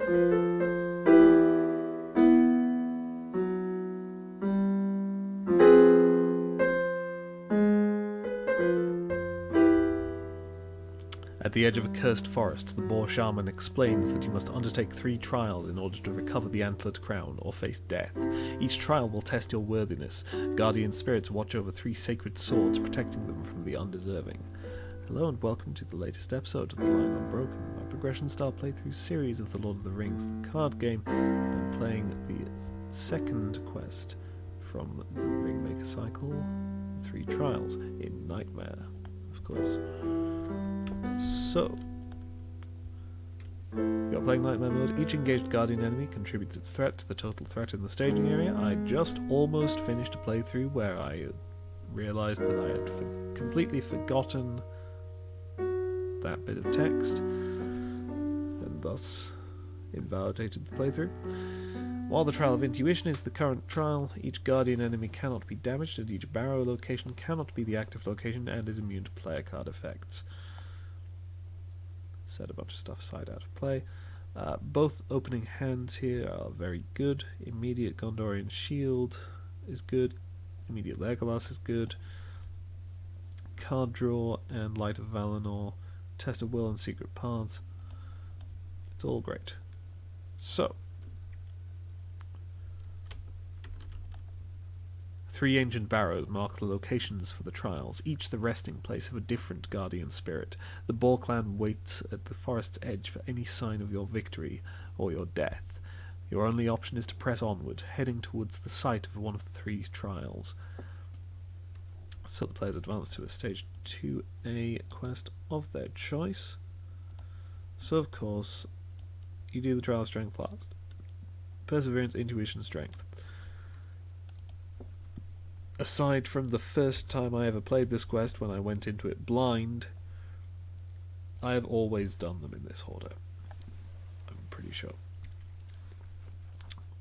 At the edge of a cursed forest, the boar shaman explains that you must undertake 3 trials in order to recover the antlered crown or face death. Each trial will test your worthiness. Guardian spirits watch over 3 sacred swords, protecting them from the undeserving. Hello and welcome to the latest episode of the Line Unbroken, my progression-style playthrough series of The Lord of the Rings, the card game. I'm playing the second quest from the Ringmaker cycle, 3 trials in Nightmare, of course. So, we are playing Nightmare mode. Each engaged Guardian enemy contributes its threat to the total threat in the staging area. I just almost finished a playthrough where I realised that I had completely forgotten that bit of text, and thus invalidated the playthrough. While the Trial of Intuition is the current trial, each Guardian enemy cannot be damaged, and each barrow location cannot be the active location and is immune to player card effects. Set a bunch of stuff aside out of play. Both opening hands here are very good. Immediate Gondorian Shield is good. Immediate Legolas is good. Card Draw and Light of Valinor. Test of Will and Secret Paths. It's all great. So, 3 ancient barrows mark the locations for the trials, each the resting place of a different guardian spirit. The Boar clan waits at the forest's edge for any sign of your victory or your death. Your only option is to press onward, heading towards the site of one of the 3 trials. So the players advance to a stage 2A quest of their choice. So of course, you do the trial of strength last. Perseverance, intuition, strength. Aside from the first time I ever played this quest, when I went into it blind, I have always done them in this order. I'm pretty sure.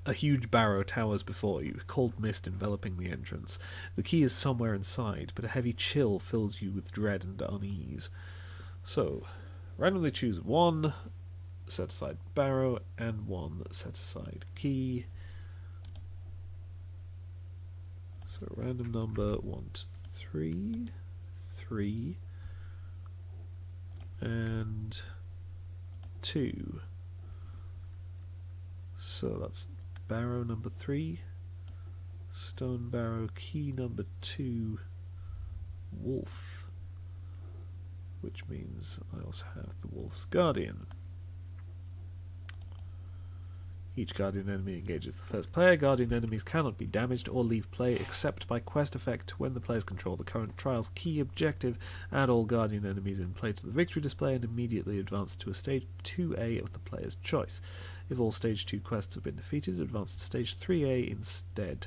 A huge barrow towers before you, cold mist enveloping the entrance. The key is somewhere inside, but a heavy chill fills you with dread and unease. So, randomly choose 1 set aside barrow and 1 set aside key. So random number 1 to 3, 3, and 2. So that's barrow number 3, stone barrow, key number 2, wolf, which means I also have the wolf's guardian. Each Guardian enemy engages the first player. Guardian enemies cannot be damaged or leave play except by quest effect when the players control the current trial's key objective. Add all Guardian enemies in play to the victory display and immediately advance to a stage 2A of the player's choice. If all stage 2 quests have been defeated, advance to stage 3A instead.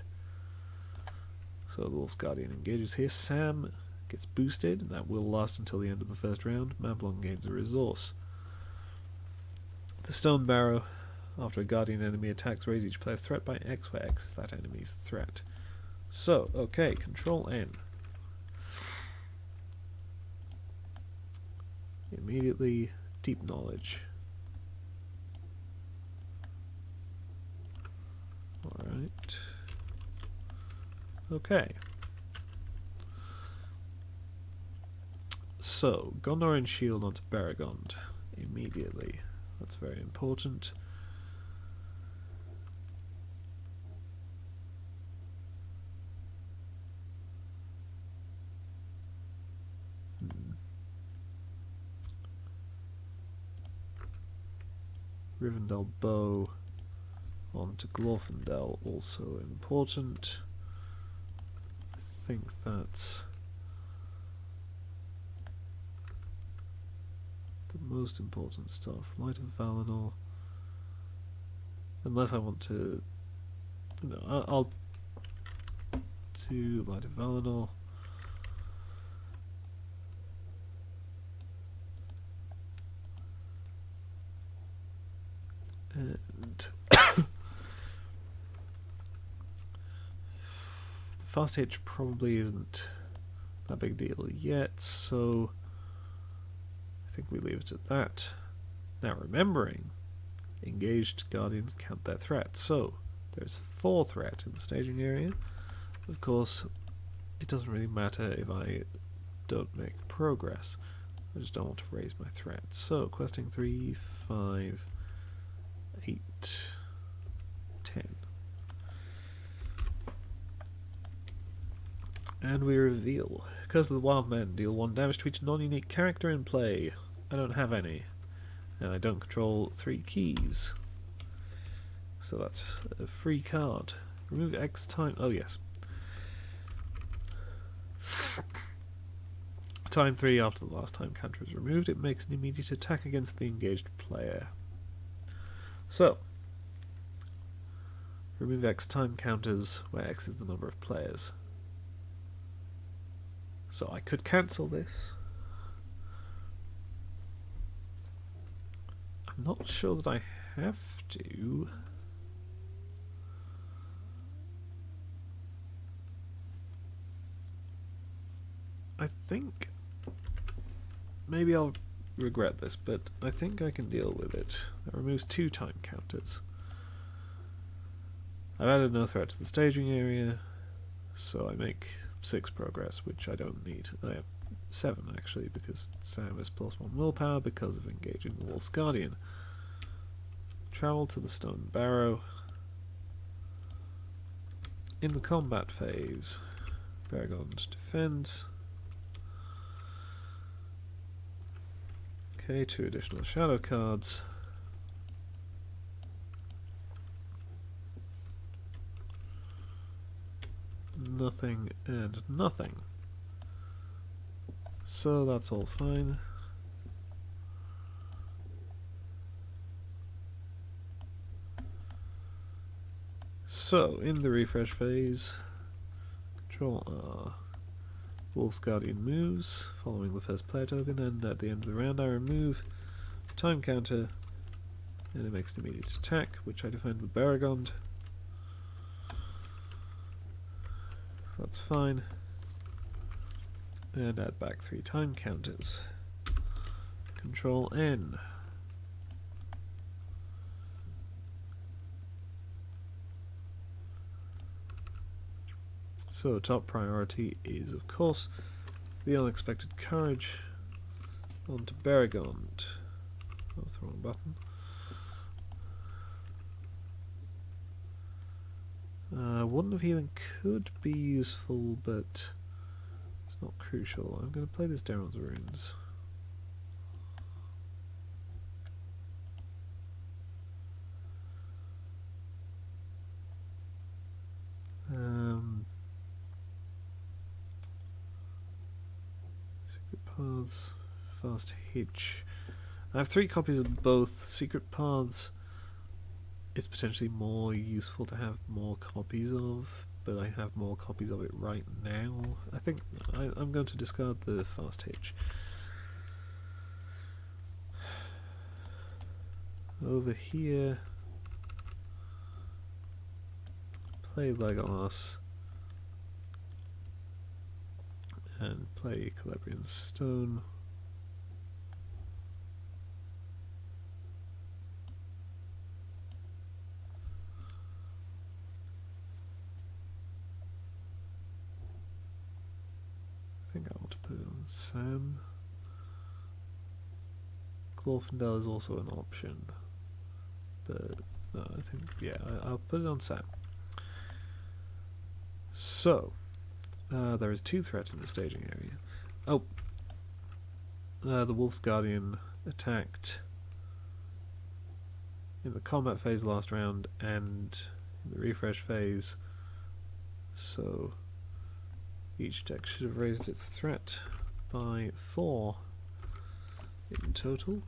So the Wolf's Guardian engages here. Sam gets boosted, and that will last until the end of the first round. Mablon gains a resource. The Stone Barrow. After a Guardian enemy attacks, raise each player's threat by X, where X is that enemy's threat. So, okay, Control N. Immediately, Deep Knowledge. Alright. Okay. So, Gondorian Shield onto Baragond. Immediately. That's very important. Rivendell Bow onto Glorfindel, also important. I think that's the most important stuff. Light of Valinor. Unless I want to... No, I'll do Light of Valinor. And the fast hitch probably isn't that big a deal yet, so I think we leave it at that. Now remembering Engaged guardians count their threat. So there's 4 threat in the staging area. Of course, it doesn't really matter if I don't make progress. I just don't want to raise my threat. So questing 3, 5, 8, 10. And we reveal. Curse of the Wild Men. Deal 1 damage to each non-unique character in play. I don't have any. And I don't control 3 keys. So that's a free card. Remove X time. Oh, yes. Time 3 after the last time counter is removed. It makes an immediate attack against the engaged player. So, remove X time counters where X is the number of players. So I could cancel this. I'm not sure that I have to. I think maybe I'll regret this, but I think I can deal with it. That removes 2 time counters. I've added no threat to the staging area, so I make 6 progress, which I don't need. I have 7 actually, because Sam has +1 willpower because of engaging the Wolf's Guardian. Travel to the Stone Barrow. In the combat phase, Baragon defends. Okay, 2 additional shadow cards. Nothing and nothing. So that's all fine. So, in the refresh phase, Control R. Wolf's Guardian moves, following the first player token, and at the end of the round I remove the time counter, and it makes an immediate attack, which I defend with Baragon. That's fine. And add back 3 time counters. Control N. So top priority is, of course, the Unexpected Courage onto Baragon. Oh, that's the wrong button. Wand of Healing could be useful, but it's not crucial. I'm going to play this Daron's Runes. Secret Paths, Fast Hitch. I have 3 copies of both. Secret Paths is potentially more useful to have more copies of, but I have more copies of it right now. I think I'm going to discard the Fast Hitch. Over here, play Legolas and play Celebrian Stone. I think I want to put it on Sam. Glorfindel is also an option, but no, I think, yeah, I'll put it on Sam. So, there is 2 threats in the staging area. Oh, the Wolf's Guardian attacked in the combat phase last round and in the refresh phase, so each deck should have raised its threat by 4 in total.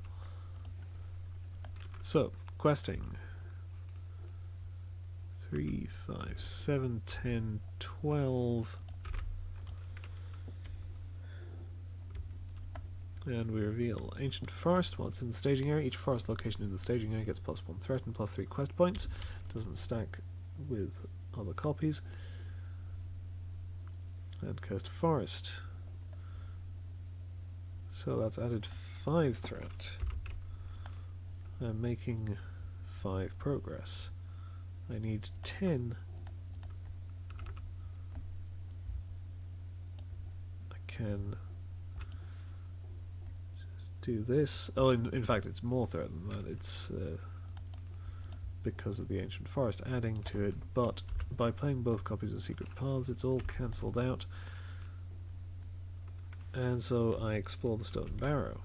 So, questing 3, 5, 7, 10, 12. And we reveal Ancient Forest. While it's in the staging area, each forest location in the staging area gets +1 threat and +3 quest points. Doesn't stack with other copies. And Cursed Forest. So that's added 5 threat. Making 5 progress. I need 10. I can just do this. Oh, in fact, it's more threat than that. It's because of the Ancient Forest adding to it, but by playing both copies of Secret Paths, it's all cancelled out. And so I explore the Stone Barrow.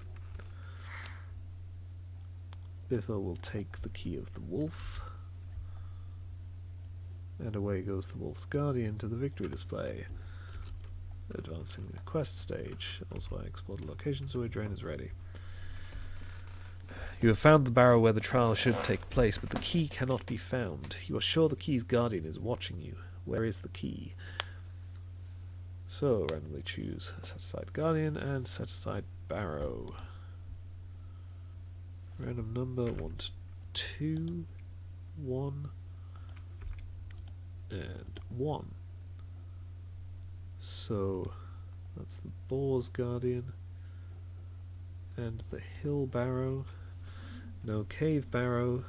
Biffa will take the Key of the Wolf, and away goes the Wolf's Guardian to the victory display, advancing the quest stage. Also I explore the location, so a drain is ready. You have found the barrow where the trial should take place, but the key cannot be found. You are sure the key's guardian is watching you. Where is the key? So, randomly choose set aside guardian and set aside barrow. Random number 1 to 2, 1, and 1. So, that's the boar's guardian, and the hill barrow. No cave barrow,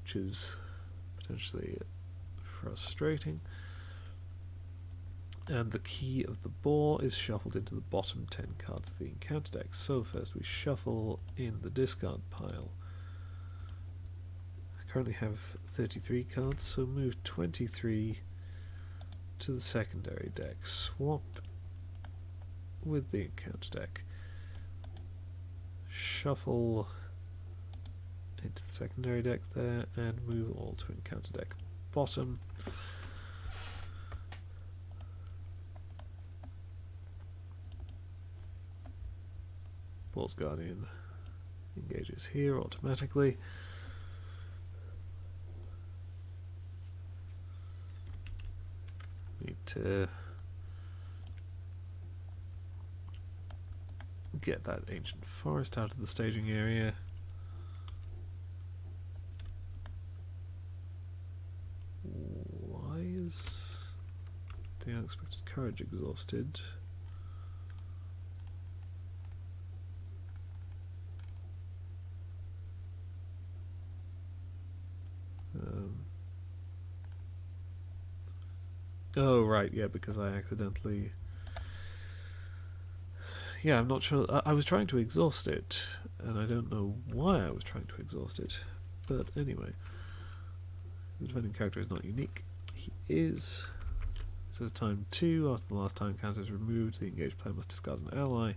which is potentially frustrating. And the key of the boar is shuffled into the bottom 10 cards of the encounter deck. So first we shuffle in the discard pile. I currently have 33 cards, so move 23 to the secondary deck. Swap with the encounter deck. Shuffle into the secondary deck there, and move all to encounter deck bottom. Boar's Guardian engages here automatically. Need to get that ancient forest out of the staging area. Why is the unexpected courage exhausted? Oh right, yeah, because I accidentally... Yeah, I'm not sure. I was trying to exhaust it, and I don't know why I was trying to exhaust it. But anyway, the defending character is not unique. He is. It says time 2. After the last time counter is removed, the engaged player must discard an ally.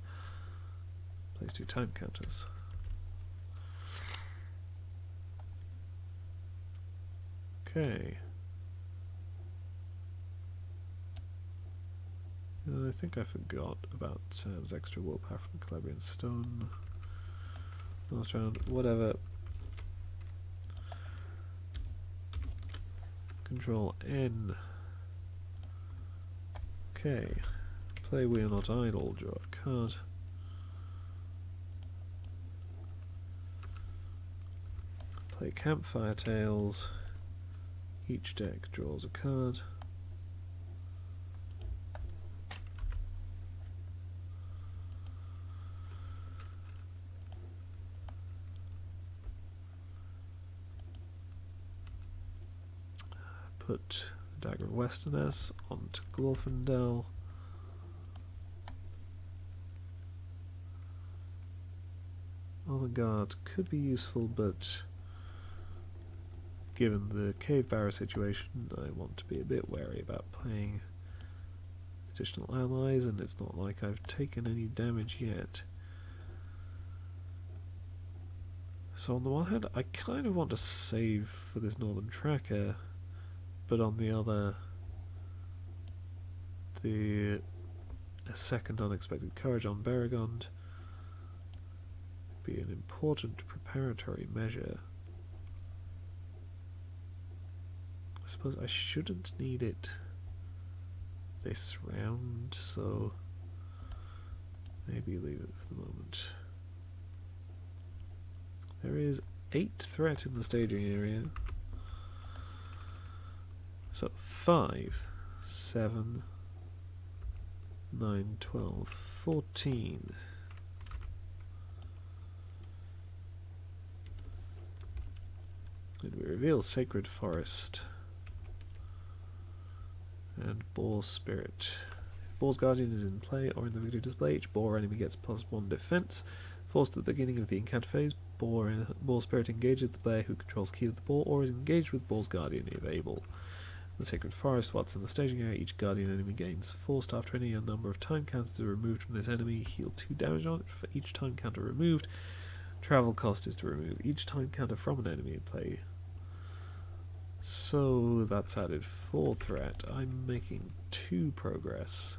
Place 2 time counters. Okay. I think I forgot about Sam's extra willpower from Calabrian Stone. Last round, whatever. Control N. Okay. Play We Are Not Idle, draw a card. Play Campfire Tales. Each deck draws a card. Put the Dagger of Westerness onto Glorfindel. Honor Guard could be useful, but given the Cave Barrow situation, I want to be a bit wary about playing additional allies, and it's not like I've taken any damage yet. So on the one hand, I kind of want to save for this Northern Tracker, but on the other, a second Unexpected Courage on Beragond would be an important preparatory measure. I suppose I shouldn't need it this round, so maybe leave it for the moment. There is 8 threat in the staging area. So 5, 7, 9, 12, 14. reveals Sacred Forest and Boar Spirit. If Boar's Guardian is in play or in the victory display, each Boar enemy gets +1 defense. Forced at the beginning of the encounter phase, Boar Spirit engages the player who controls key of the Boar or is engaged with Boar's Guardian if able. The Sacred Forest, whilst in the staging area, each Guardian enemy gains forced after any number of time counters are removed from this enemy. Heal 2 damage on it for each time counter removed. Travel cost is to remove each time counter from an enemy in play. So that's added 4 threat. I'm making 2 progress.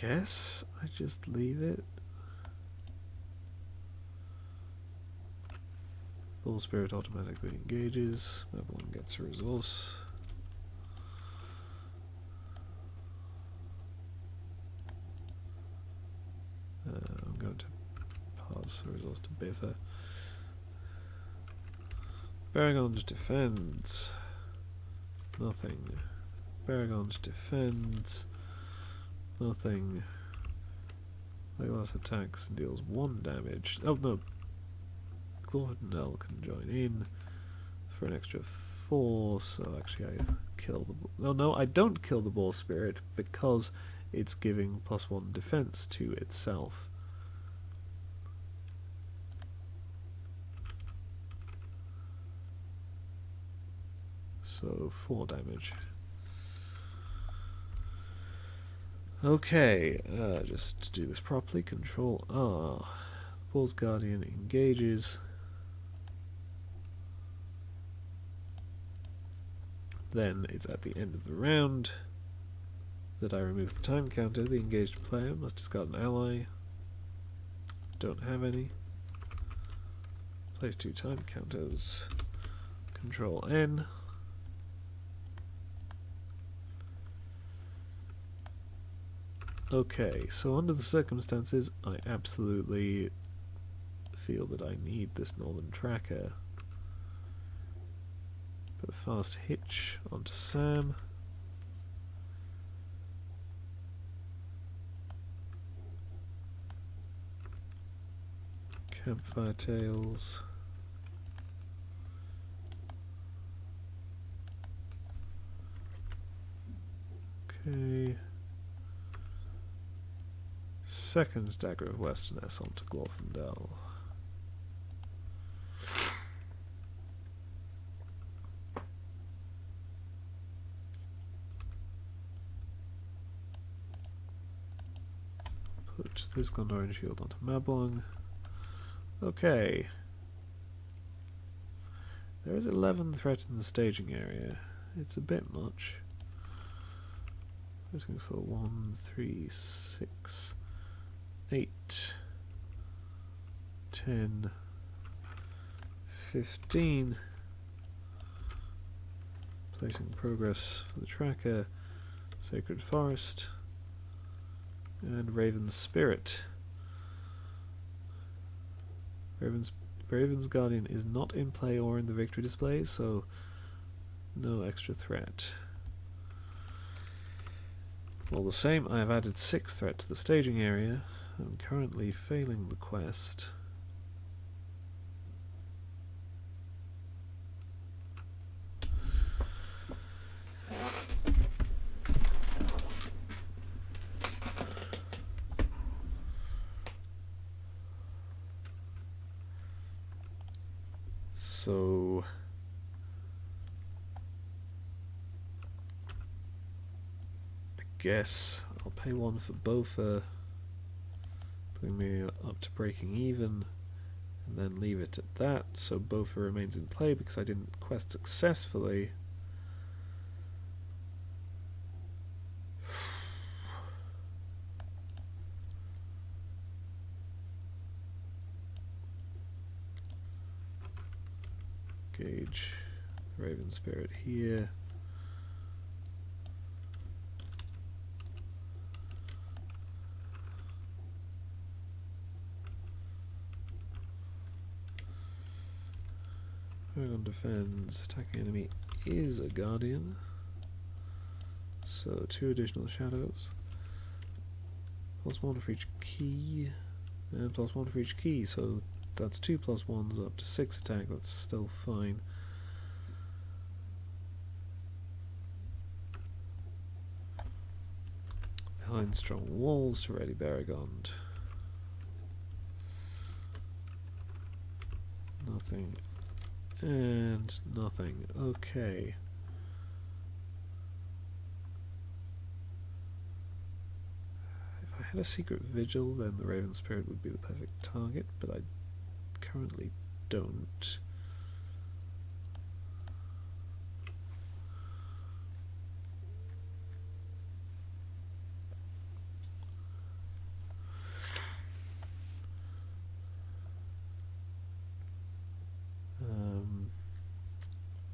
Guess I just leave it. Bull Spirit automatically engages. Babylon gets a resource. I'm going to pass the resource to Biffa. Baragon's defends. Nothing. Baragon's defends. Nothing. Legolas attacks and deals 1 damage. Oh no. Glorfindel can join in for an extra 4, so actually I kill the... Oh no, I don't kill the Boar Spirit because it's giving +1 defense to itself. So 4 damage. Okay, just to do this properly, Control R. Boar's Guardian engages. Then it's at the end of the round that I remove the time counter. The engaged player must discard an ally. Don't have any. Place 2 time counters. Control N. Okay, so under the circumstances, I absolutely feel that I need this Northern Tracker. Put a fast hitch onto Sam. Campfire Tales. Okay. Second Dagger of Westerness onto Glorfindel. Put this Gondorian shield onto Mablung. Okay. There is 11 threat in the staging area. It's a bit much. I'm just going for 1, 3, 6, 8, 10, 15. Placing progress for the tracker. Sacred Forest. And Raven's Spirit. Raven's Guardian is not in play or in the victory display, so no extra threat. All the same, I have added 6 threat to the staging area. I'm currently failing the quest. So I guess I'll pay 1 for Bofa, putting me up to breaking even, and then leave it at that, so Bofa remains in play because I didn't quest successfully. Gauge Raven Spirit here. Paragon defends. Attacking enemy is a Guardian. So 2 additional shadows. +1 for each key. And +1 for each key. So that's 2 +1s up to 6 attack. That's still fine. Behind strong walls to ready Baragond. Nothing. And nothing. Okay. If I had a secret vigil, then the Raven Spirit would be the perfect target, but I currently don't.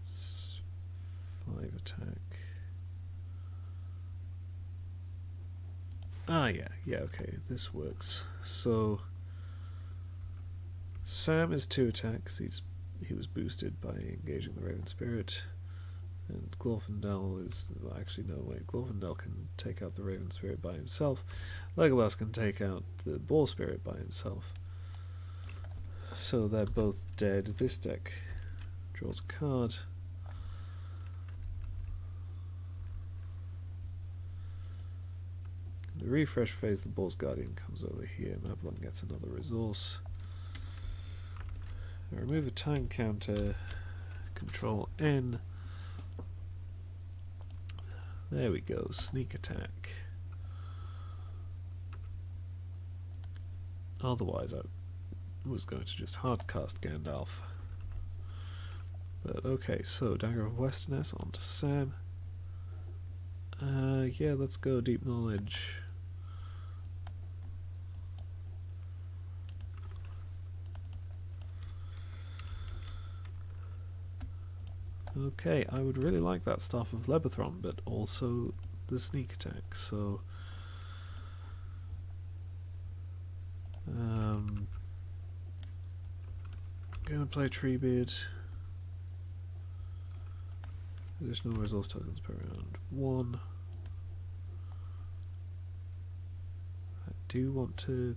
It's 5 attack. Ah, yeah, okay, this works. So Sam is 2 attacks. He was boosted by engaging the Raven Spirit, and Glorfindel is actually no way. Glorfindel can take out the Raven Spirit by himself. Legolas can take out the Boar Spirit by himself. So they're both dead. This deck draws a card. In the refresh phase, the Boar's Guardian comes over here. Mablung gets another resource. I remove a time counter. Control N. There we go. Sneak attack. Otherwise, I was going to just hardcast Gandalf. But okay, so Dagger of Westerness onto Sam. Yeah, let's go Deep Knowledge. Okay, I would really like that Staff of Lebathron, but also the sneak attack, so gonna play Treebeard. Additional resource tokens per round. 1. I do want to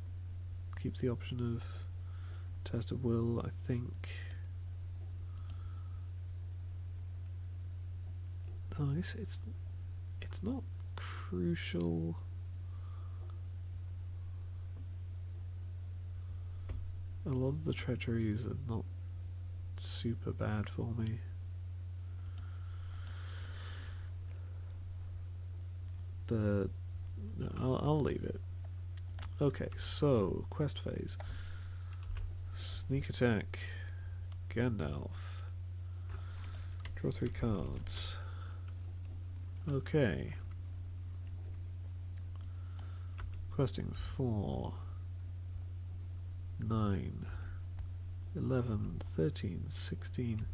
keep the option of Test of Will, I think. Oh, I guess it's not crucial. A lot of the treacheries are not super bad for me. But no, I'll leave it. Okay, so quest phase. Sneak attack. Gandalf. Draw 3 cards. Okay. Questing 4, 9, 11, 13, 16,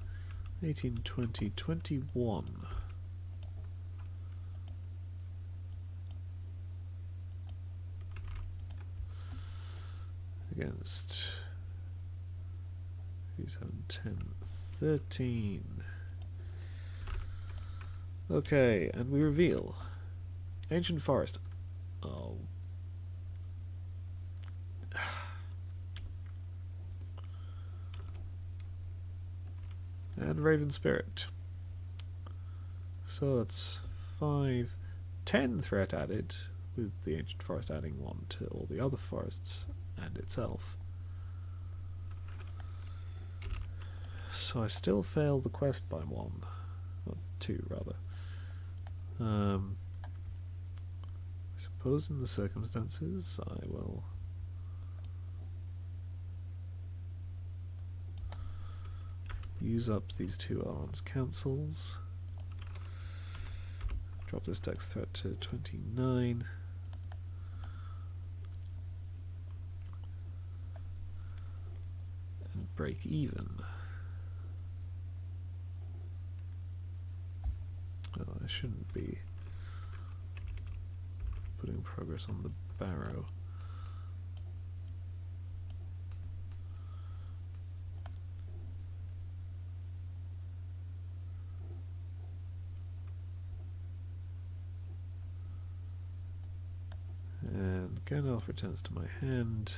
18, 20, 21. Against 7, 10, 13. Okay, and we reveal Ancient Forest. Oh. And Raven Spirit. So that's 5, 10 threat added, with the Ancient Forest adding 1 to all the other forests and itself. So I still fail the quest by 1. Or 2 rather. I suppose in the circumstances I will use up these 2 Arn's cancels, drop this dex threat to 29, and break even. Oh, I shouldn't be putting progress on the barrow. Gandalf returns to my hand.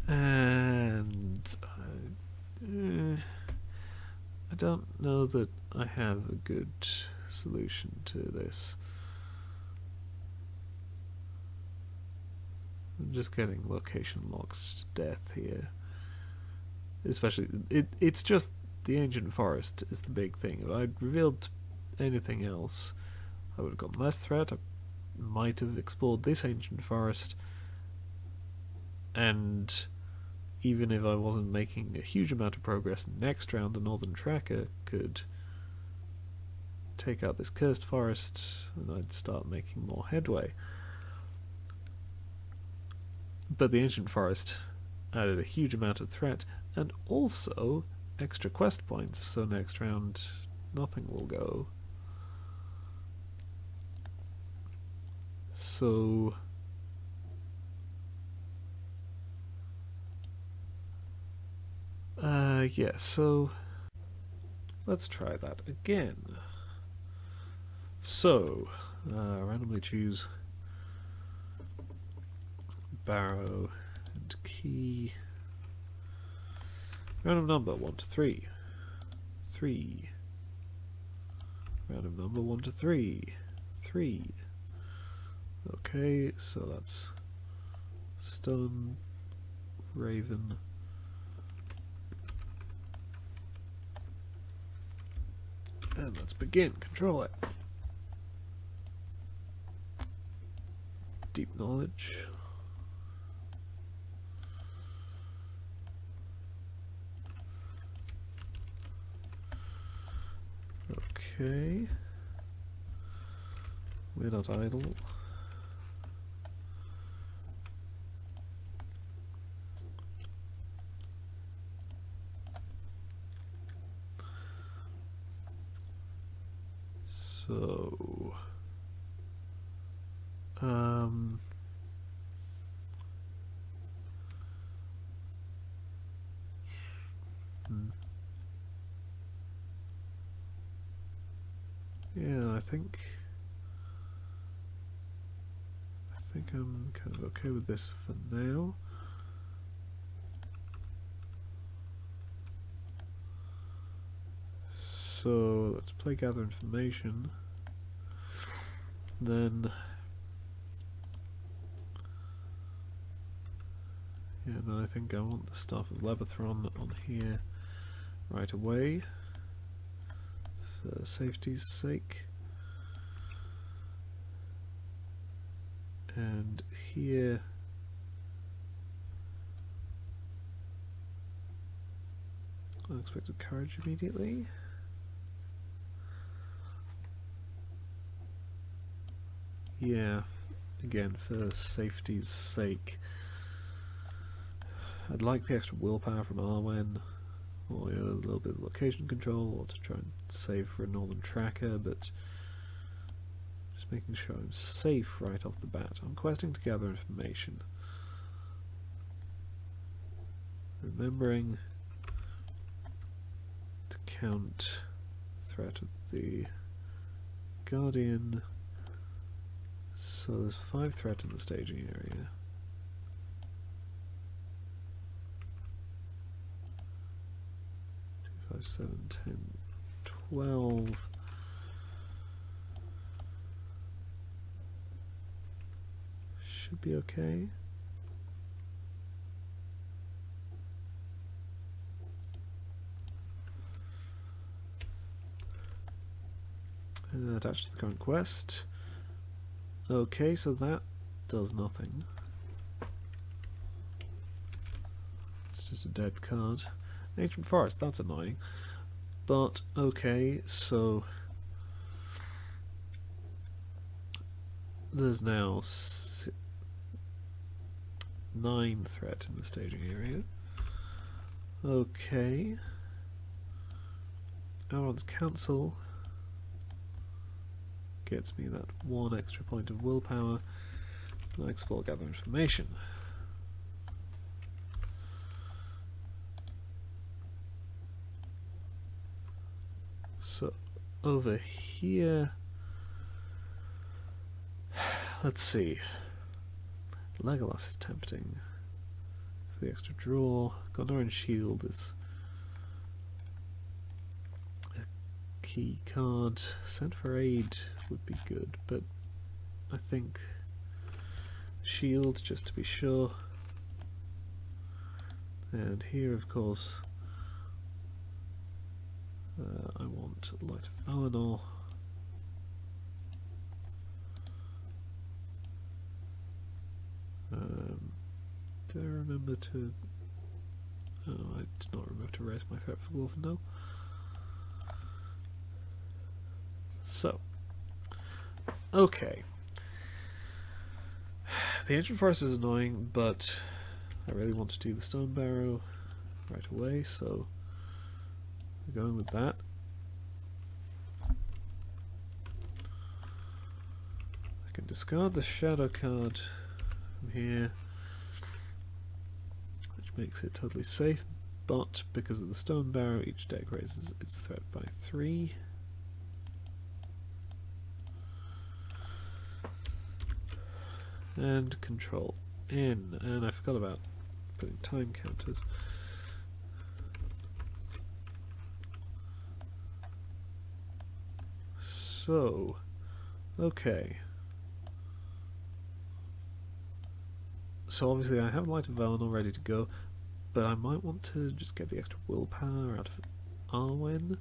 And I don't know that I have a good solution to this. I'm just getting location locked to death here. Especially, it's just the ancient forest is the big thing. If I'd revealed anything else, I would have gotten less threat. I might have explored this ancient forest, and even if I wasn't making a huge amount of progress next round, the Northern Tracker could take out this cursed forest and I'd start making more headway. But the ancient forest added a huge amount of threat and also extra quest points, so next round nothing will go. So yeah, so let's try that again. So randomly choose barrow and key. Random number 1 to 3. 3. Random number 1 to 3. 3. Okay, so that's stone, raven, and let's begin. Control it. Deep knowledge. Okay. We're not idle. So, yeah, I think I'm kind of okay with this for now. So let's play gather information. Then yeah, then I think I want the Staff of Levathron on here right away for safety's sake. And here unexpected courage immediately. Yeah, again for safety's sake. I'd like the extra willpower from Arwen, or a little bit of location control, or to try and save for a Northern Tracker, but just making sure I'm safe right off the bat. I'm questing to gather information. Remembering to count the threat of the Guardian. So there's 5 threat in the staging area. 2, 5, 7, 10, 12. Should be okay. Attached to the current quest. Okay, so that does nothing. It's just a dead card. Ancient Forest, that's annoying. But, okay, so there's now 9 threat in the staging area. Okay. Auron's Council gets me that 1 extra point of willpower. And I explore gather information. So, over here, let's see. Legolas is tempting for the extra draw. Arnor and Shield is a key card. Send for Aid would be good, but I think Shield just to be sure. And here, of course, I want Light of Valinor. Did I remember to... Oh, I did not remember to raise my threat for Glorfindel. So, okay. The Ancient Forest is annoying, but I really want to do the Stone Barrow right away, so we're going with that. I can discard the Shadow card from here, which makes it totally safe, but because of the Stone Barrow, each deck raises its threat by 3. And control N, and I forgot about putting time counters. So, okay. So obviously I have Light of Valinor ready to go, but I might want to just get the extra willpower out of Arwen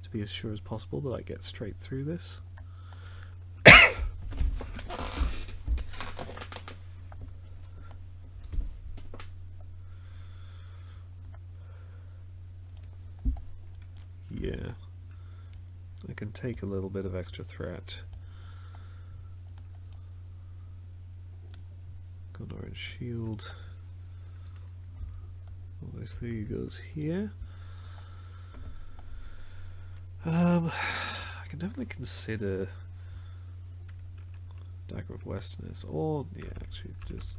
to be as sure as possible that I get straight through this. Yeah, I can take a little bit of extra threat. Arnor and Shield obviously goes here. I can definitely consider Dagger of Westerness, or yeah, actually just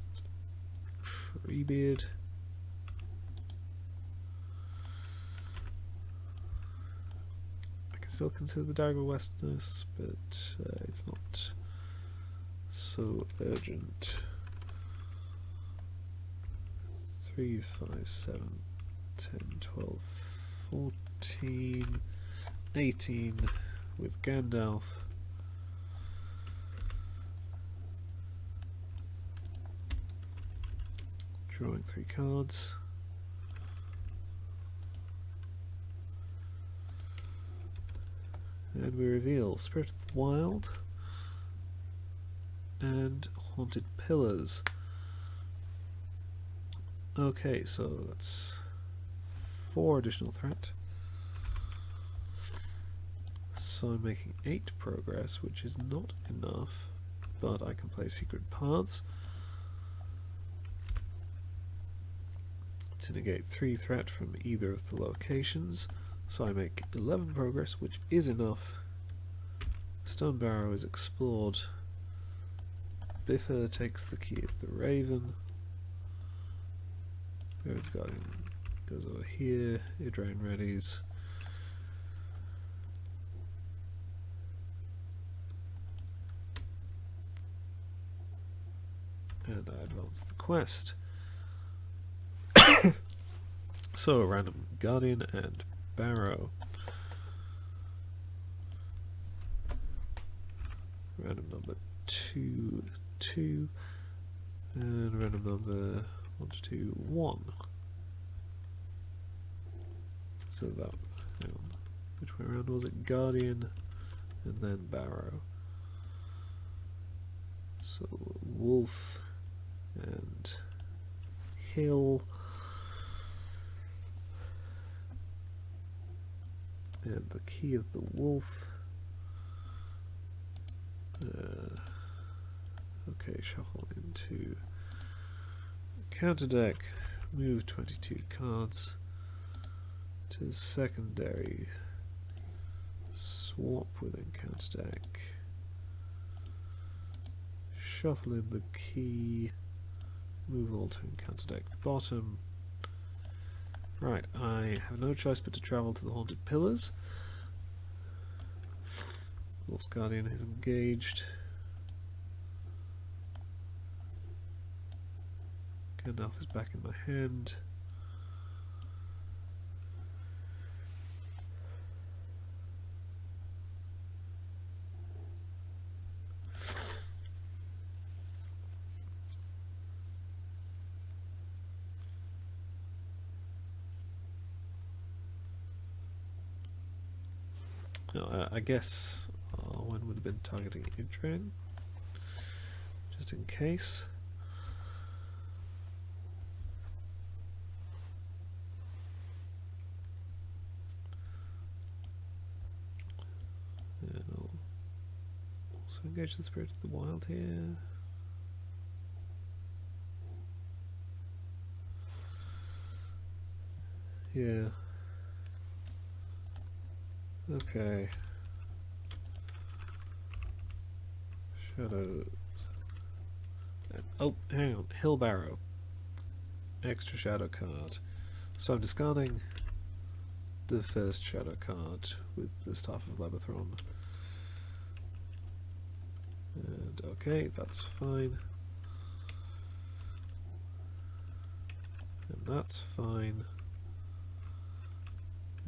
Treebeard. Still consider the Dagger of Westerness, but it's not so urgent. 3, 5, 7, 10, 12, 14, 18 with Gandalf. Drawing 3 cards. And we reveal Spirit of the Wild and Haunted Pillars. Okay, so that's 4 additional threat. So I'm making 8 progress, which is not enough, but I can play Secret Paths to negate 3 threat from either of the locations. So I make 11 progress, which is enough. Stone Barrow is explored. Biffa takes the Key of the Raven. Baird's Guardian goes over here. Idrain readies. And I advance the quest. So a random Guardian and Barrow. Random number 2, 2, and random number 1 to 2, 1. So that, hang on, which way around was it? Guardian and then Barrow. So Wolf and Hill. And the Key of the Wolf. Okay, shuffle into counter deck, move 22 cards to secondary, swap within counter deck, shuffle in the key, move all to counter deck bottom. Right, I have no choice but to travel to the Haunted Pillars. Wolf's Guardian is engaged. Gandalf is back in my hand. No, I guess one would have been targeting Idren, just in case. And I'll also engage the Spirit of the Wild here. Yeah. Okay. Shadows. Oh, hang on. Hillbarrow. Extra shadow card. So I'm discarding the first shadow card with the Staff of Labythron. And okay, that's fine. And that's fine.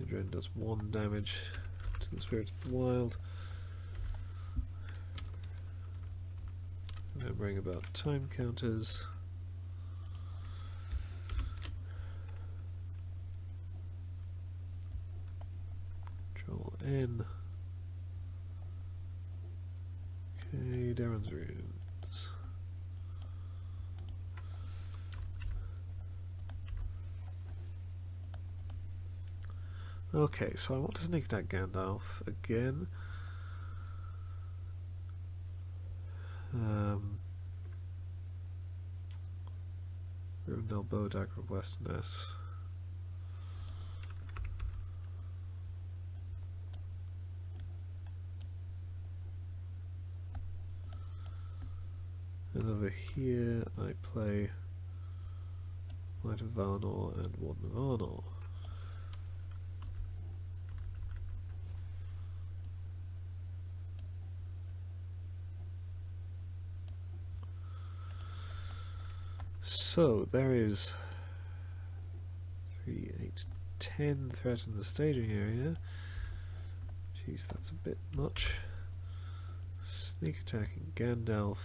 Idren does 1 damage to the Spirit of the Wild. Remembering about time counters. Control N. Okay, Darren's Runes. Okay, so I want to sneak attack Gandalf again. Rivendell Bow, Dagger of Westerness. And over here I play Light of Arnor and Warden of Arnor. So there is 3, 8, 10 threat in the staging area. Jeez, that's a bit much. Sneak attacking Gandalf.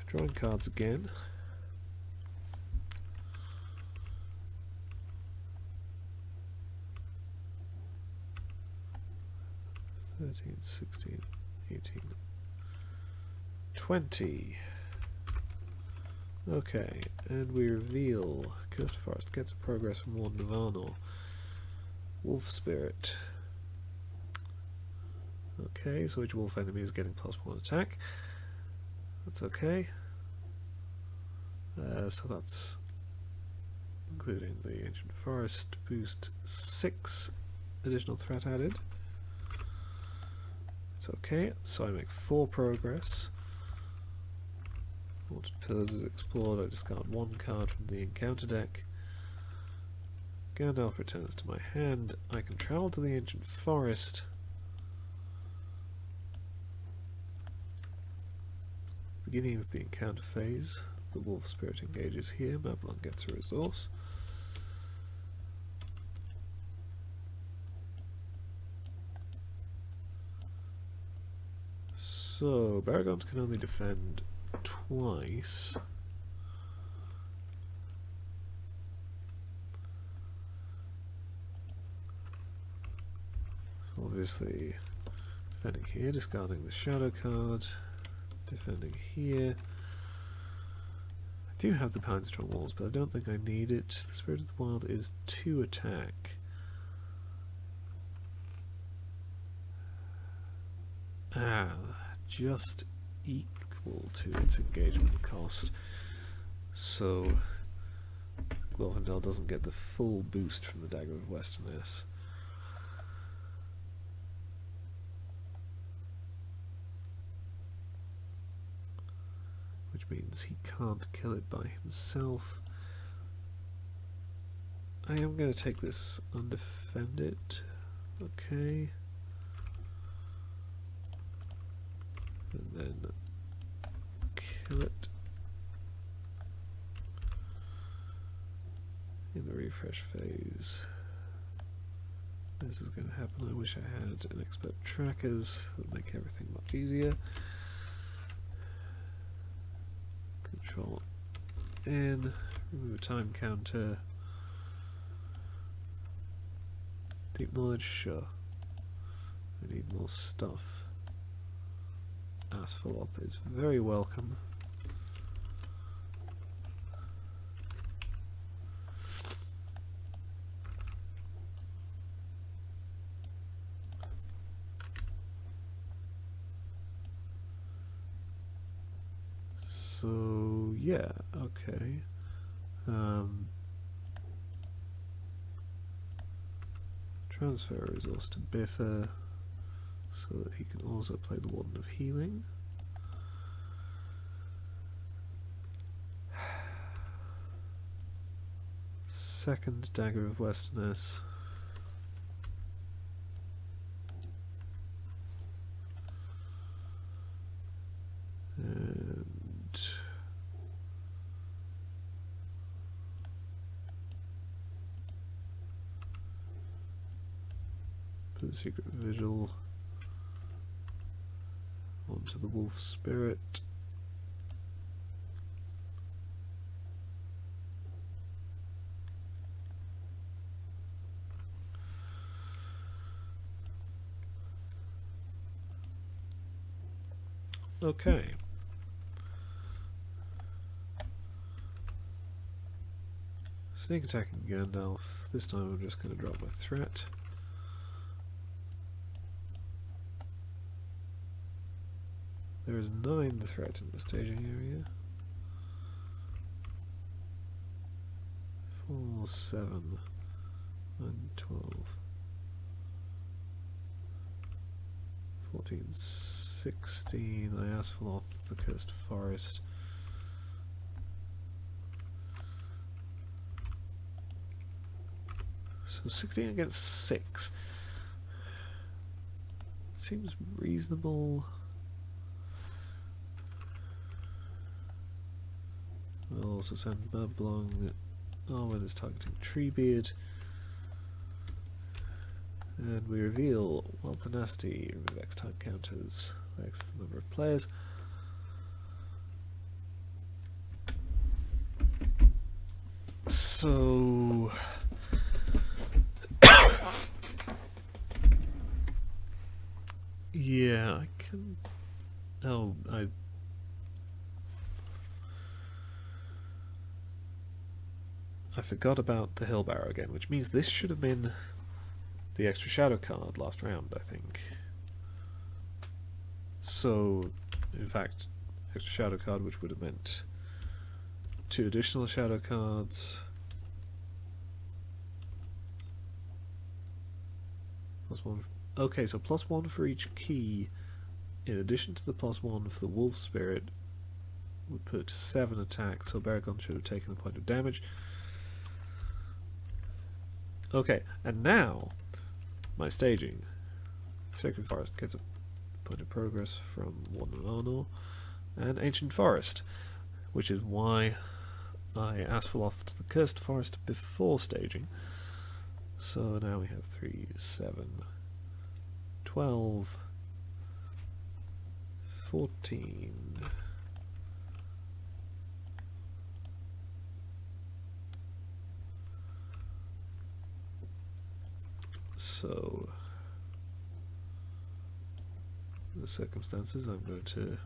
Drawing cards again. (13, 16, 18, 20). Okay, and we reveal Cursed Forest gets a progress from Warden of Arnor. Wolf Spirit. Okay, so each wolf enemy is getting +1 attack. That's okay. So that's including the Ancient Forest boost, 6 additional threat added. It's okay, so I make 4 progress. Haunted Pillars is explored, I discard 1 card from the encounter deck. Gandalf returns to my hand. I can travel to the Ancient Forest. Beginning of the encounter phase, the Wolf Spirit engages here, Mablon gets a resource. So, Baragons can only defend twice. So obviously, defending here, discarding the shadow card. Defending here. I do have the Pine Strong Walls, but I don't think I need it. The Spirit of the Wild is 2 attack. Just equal to its engagement cost. So Glorfindel doesn't get the full boost from the Dagger of Westerness. Which means he can't kill it by himself. I am going to take this undefended. Okay. And then kill it in the refresh phase. This is going to happen. I wish I had an expert trackers that would make everything much easier. Control N, remove a time counter. Deep knowledge, sure. We need more stuff. Asphalt is very welcome. So yeah, okay. Transfer resource to Biffa so that he can also play the Warden of Healing. Second Dagger of Westerness. And put the Secret Vigil onto the Wolf Spirit. Okay. Sneak attacking Gandalf. This time I'm just going to drop my threat. There is 9 threat in the staging area. 4, 7, 9, 12, 14, 16. I asked for the Cursed Forest. So 16 against 6. Seems reasonable. I'll also send Mablong. Arwen is targeting Treebeard. And we reveal Wealth Tenacity, remove X time counters, X the number of players. So yeah, I can. Oh, I forgot about the Hill Barrow again, which means this should have been the extra shadow card last round, I think. So, in fact, extra shadow card, which would have meant 2 additional shadow cards. +1. Okay, so +1 for each key, in addition to the +1 for the Wolf Spirit, would put 7 attacks, so Baragon should have taken a point of damage. Okay, and now, my staging. Sacred Forest gets a point of progress from Warden and Arnor, and Ancient Forest, which is why I asphalothed the Cursed Forest before staging. So now we have 3, 7, 12, 14... So, in the circumstances, I'm going to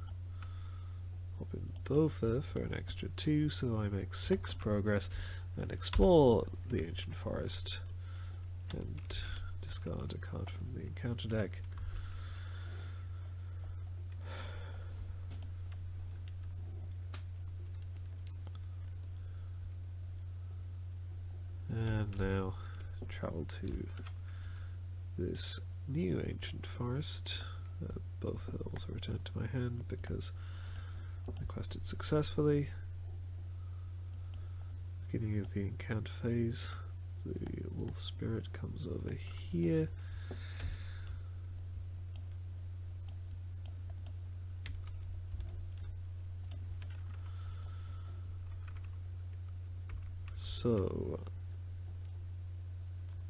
pop in Bofa for an extra 2, so I make 6 progress and explore the Ancient Forest and discard a card from the encounter deck. And now travel to this new Ancient Forest. Both are also returned to my hand because I quested successfully. Beginning of the encounter phase, the Wolf Spirit comes over here. So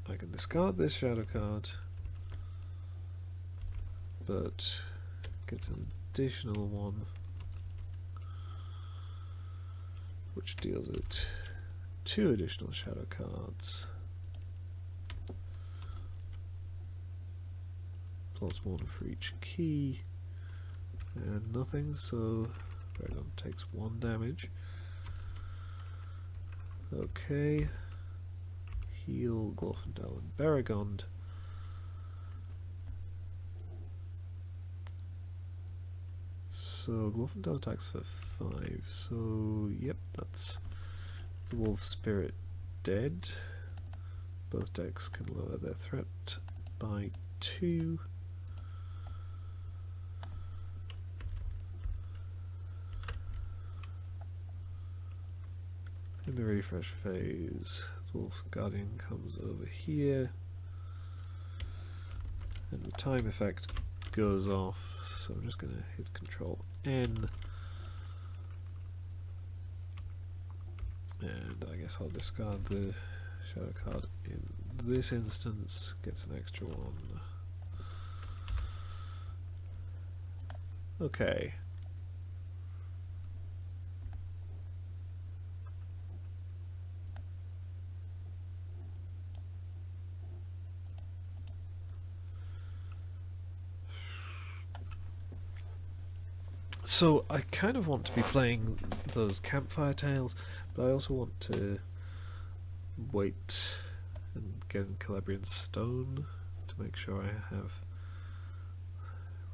I can discard this shadow card, but gets an additional one, which deals it 2 additional shadow cards, plus 1 for each key, and nothing, so Warden takes 1 damage. Okay, heal Glorfindel and Beregond. So Glorfindel attacks for 5, so yep, that's the Wolf Spirit dead. Both decks can lower their threat by 2. In the refresh phase, the Wolf's Guardian comes over here, and the time effect goes off, so I'm just going to hit Control N, and I guess I'll discard the shadow card in this instance, gets an extra 1. Okay. So I kind of want to be playing those campfire tales, but I also want to wait and get in Calabrian Stone to make sure I have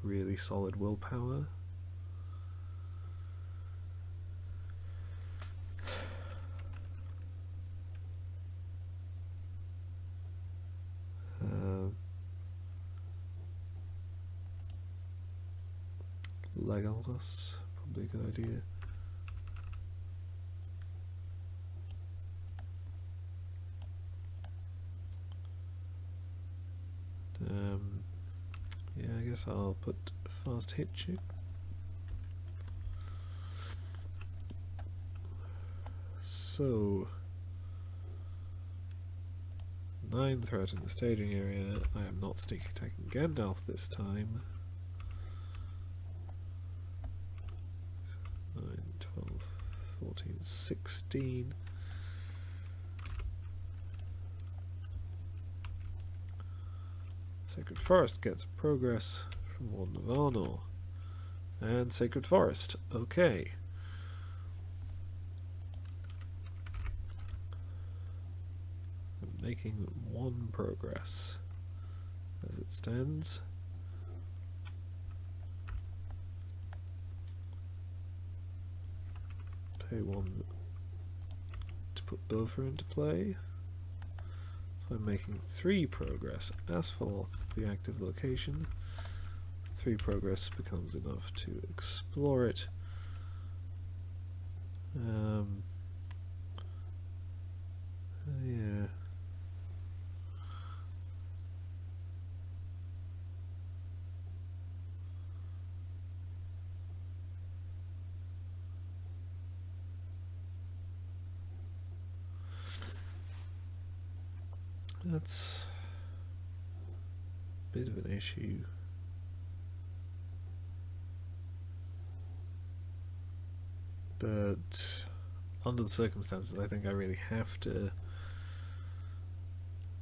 really solid willpower. Legolas, probably a good idea. Yeah, I guess I'll put fast hit you. So 9 threat in the staging area. I am not sneak attacking Gandalf this time. 9, 12, 14, 16. Sacred Forest gets progress from Warden of Arnor. And Sacred Forest, okay. I'm making 1 progress as it stands. Pay 1 to put Bofur into play. So I'm making 3 progress. Asphalth, the active location. 3 progress becomes enough to explore it. Yeah. That's a bit of an issue. But under the circumstances, I think I really have to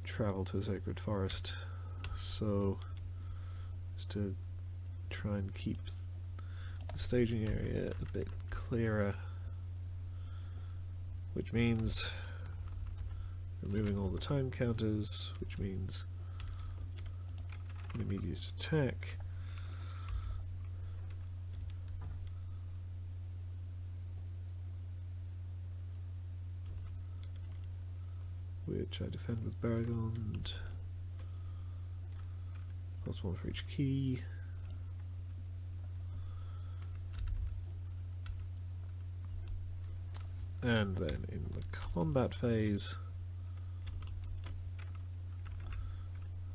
travel to a sacred forest. So, just to try and keep the staging area a bit clearer, which means removing all the time counters, which means an immediate attack. Which I defend with Beregond. Plus 1 for each key. And then in the combat phase,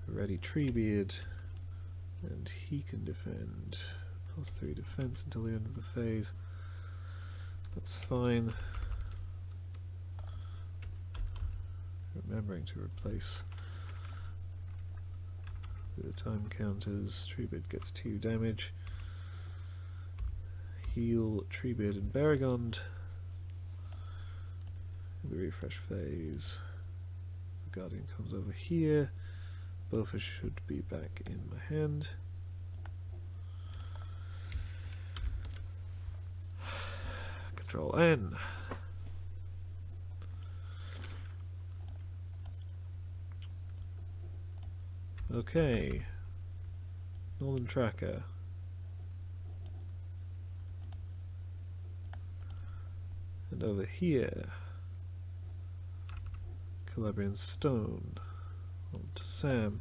ready Treebeard, and he can defend. Plus 3 defense until the end of the phase. That's fine. remembering to replace the time counters. Treebeard gets 2 damage. Heal Treebeard and Berigond. In the refresh phase, the Guardian comes over here. Both should be back in my hand. Control N. Okay. Northern Tracker. And over here, Calabrian Stone. On to Sam.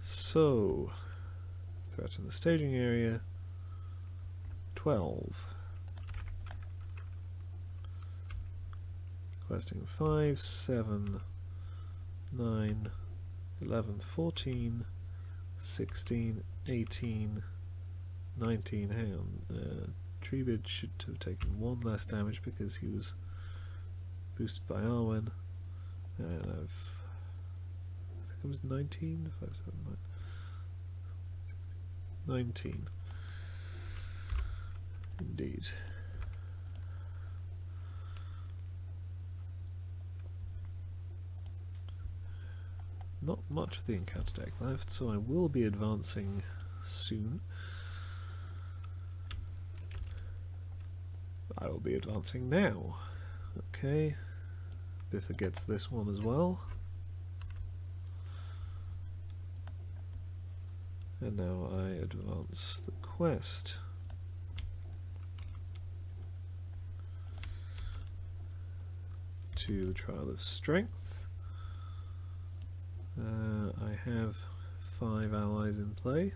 So, threat in the staging area, 12. Questing 5, 7, 9, 11, 14, 16, 18, 19. Hang on. Treebeard should have taken 1 less damage because he was boosted by Arwen. And I think it was 19? 5, 7, 9. 19. Indeed. Not much of the encounter deck left, so I will be advancing soon. I will be advancing now. Okay. Biffa gets this one as well. And now I advance the quest. To the Trial of Strength. I have 5 allies in play.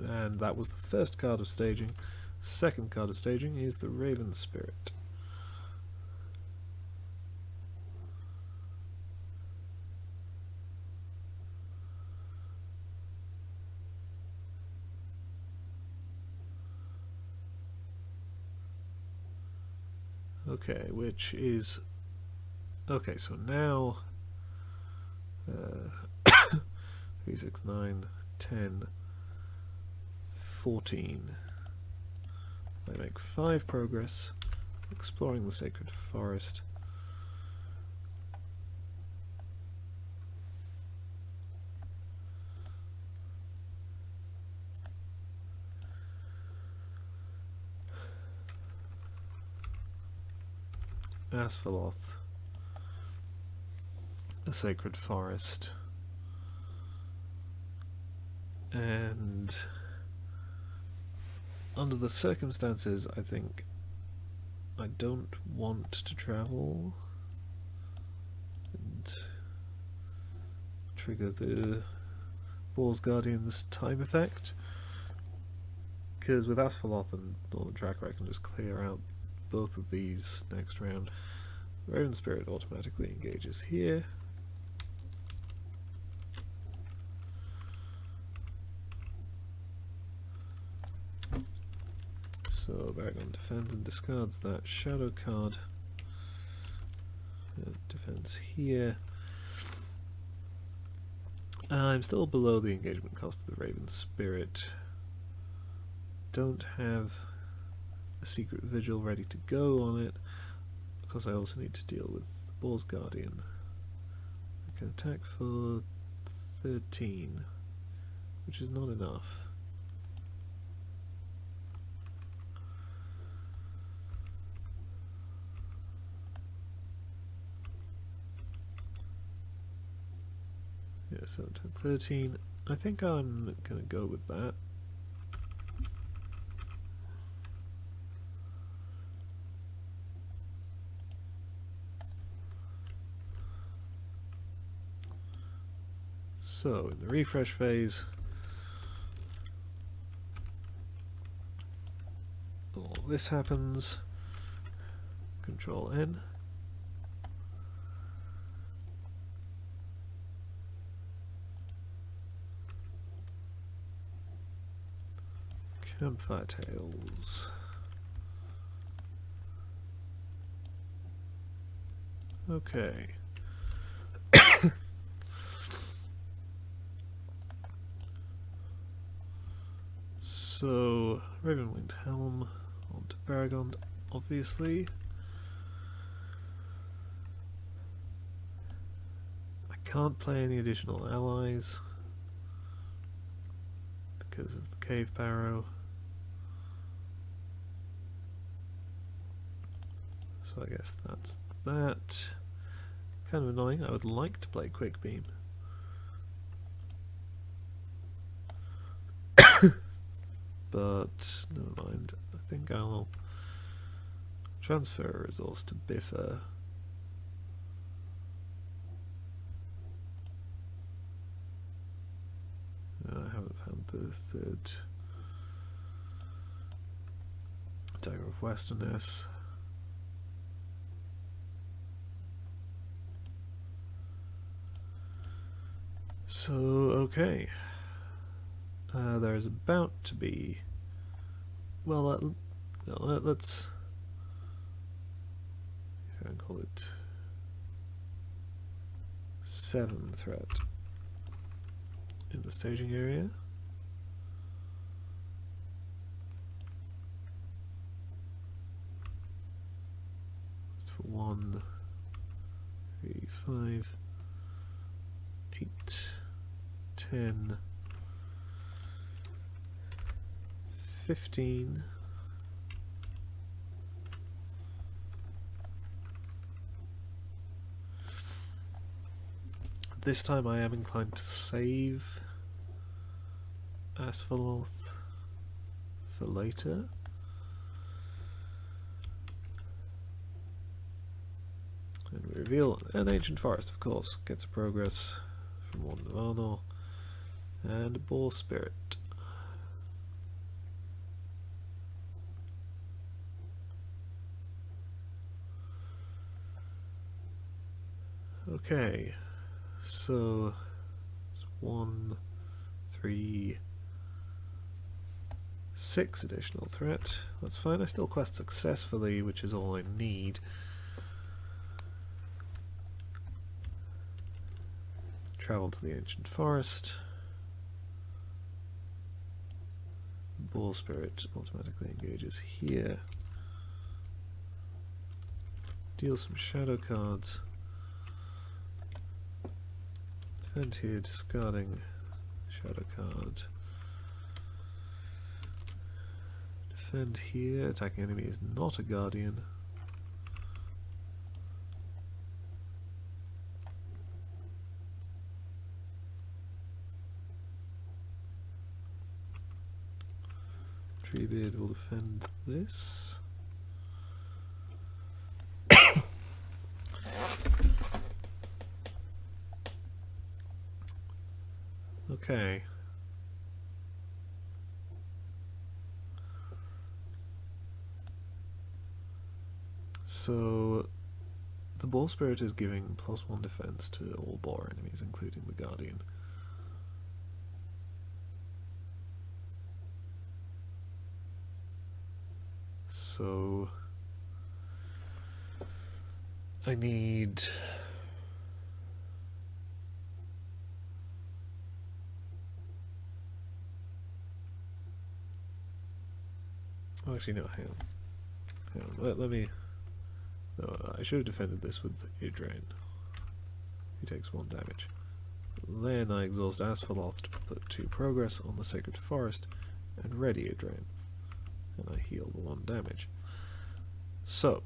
And that was the first card of staging. Second card of staging is the Raven Spirit. Okay, which is... Okay, so now... 3, 6, 9, 10... 14. I make 5 progress, exploring the Sacred Forest. Asphalloth, the Sacred Forest, and under the circumstances, I think I don't want to travel and trigger the Boar's Guardian's time effect, because with Asphalloth and Northern Tracker I can just clear out both of these next round. Raven Spirit automatically engages here. So Baragon defends and discards that shadow card. Defends here. I'm still below the engagement cost of the Raven Spirit. Don't have a Secret Vigil ready to go on it, because I also need to deal with the Boar's Guardian. I can attack for 13, which is not enough. Yeah, so 13. I think I'm going to go with that. So, in the refresh phase, all this happens. Control N. Campfire Tales. Okay. So, Ravenwinged Helm onto Baragond, obviously. I can't play any additional allies because of the Cave Barrow. So I guess that's that. Kind of annoying. I would like to play Quick Beam. But never mind. I think I'll transfer a resource to Biffa. I haven't found the third Dagger of Westerness. So, okay. There is about to be... Well, let's... if I can call it... 7 threat in the staging area. Just for 1, 3, 5, 8, 10, 15, this time I am inclined to save Asphalorth for later. And we reveal an ancient forest, of course, gets a progress from Warden of Arnor, and a boar spirit. Okay, so it's 1, 3, 6 additional threat. That's fine. I still quest successfully, which is all I need. Travel to the ancient forest. The boar spirit automatically engages here. Deal some shadow cards. Defend here, discarding shadow card. Defend here, attacking enemy is not a guardian. Treebeard will defend this. Okay. So the Ball Spirit is giving +1 defense to all boar enemies, including the Guardian. So I need oh, actually no, hang on. Let me no, I should have defended this with Idrain. He takes 1 damage. Then I exhaust Asphalorth to put 2 progress on the Sacred Forest and ready Idrain. And I heal the 1 damage. So,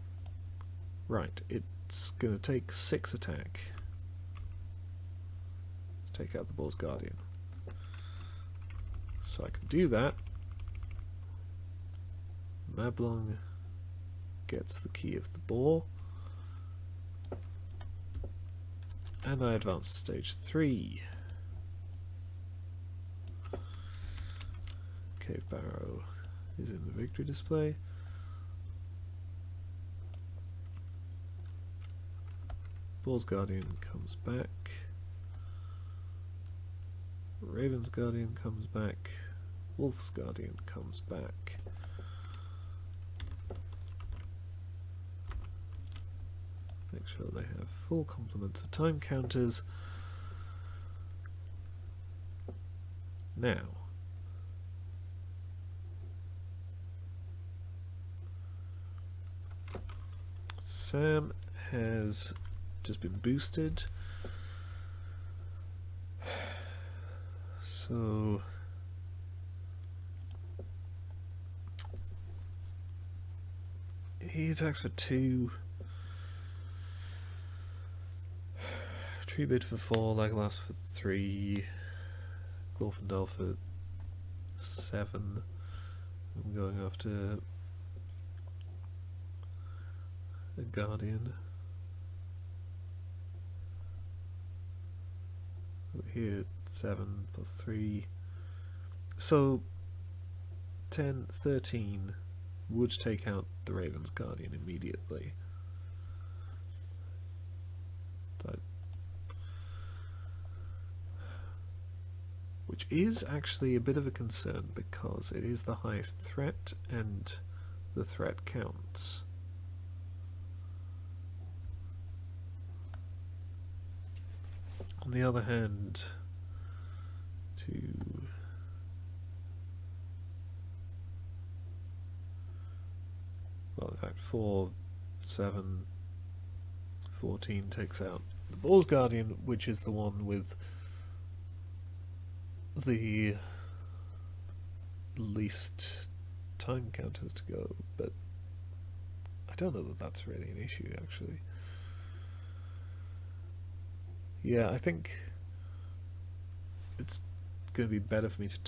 right, it's going to take 6 attack to take out the Boar's Guardian. So I can do that. Mablung gets the key of the boar. And I advance to stage 3. Cave Barrow is in the victory display. Boar's Guardian comes back. Raven's Guardian comes back. Wolf's Guardian comes back. Make sure they have full complements of time counters. Now, Sam has just been boosted, so he attacks for 2, Tree Bid for 4, Legolas for 3, Glorfindel for 7. I'm going after a Guardian. Over here, 7 plus 3. So 10, 13 would take out the Raven's Guardian immediately. Which is actually a bit of a concern because it is the highest threat and the threat counts. On the other hand, well, in fact, 4, 7, 14 takes out the Boar's Guardian, which is the one with the least time counters to go, but I don't know that that's really an issue, actually. Yeah, I think it's going to be better for me to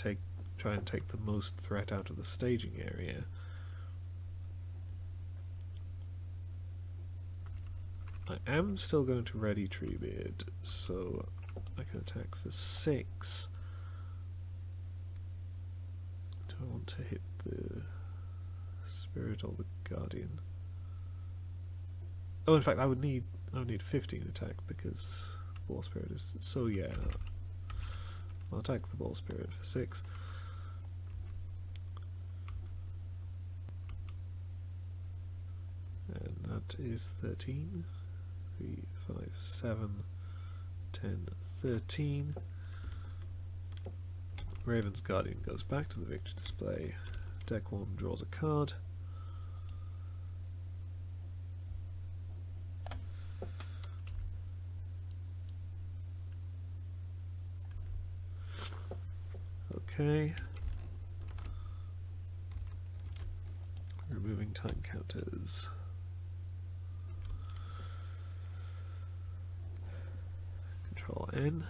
try and take the most threat out of the staging area. I am still going to ready Treebeard, so I can attack for 6. Do I want to hit the Spirit or the Guardian? Oh, in fact, I would need 15 attack because Ball Spirit is... So yeah, I'll attack the Ball Spirit for 6. And that is 13. 3, 5, 7, 10, 13. Raven's Guardian goes back to the victory display. Deck 1 draws a card. Okay. Removing time counters. Control N.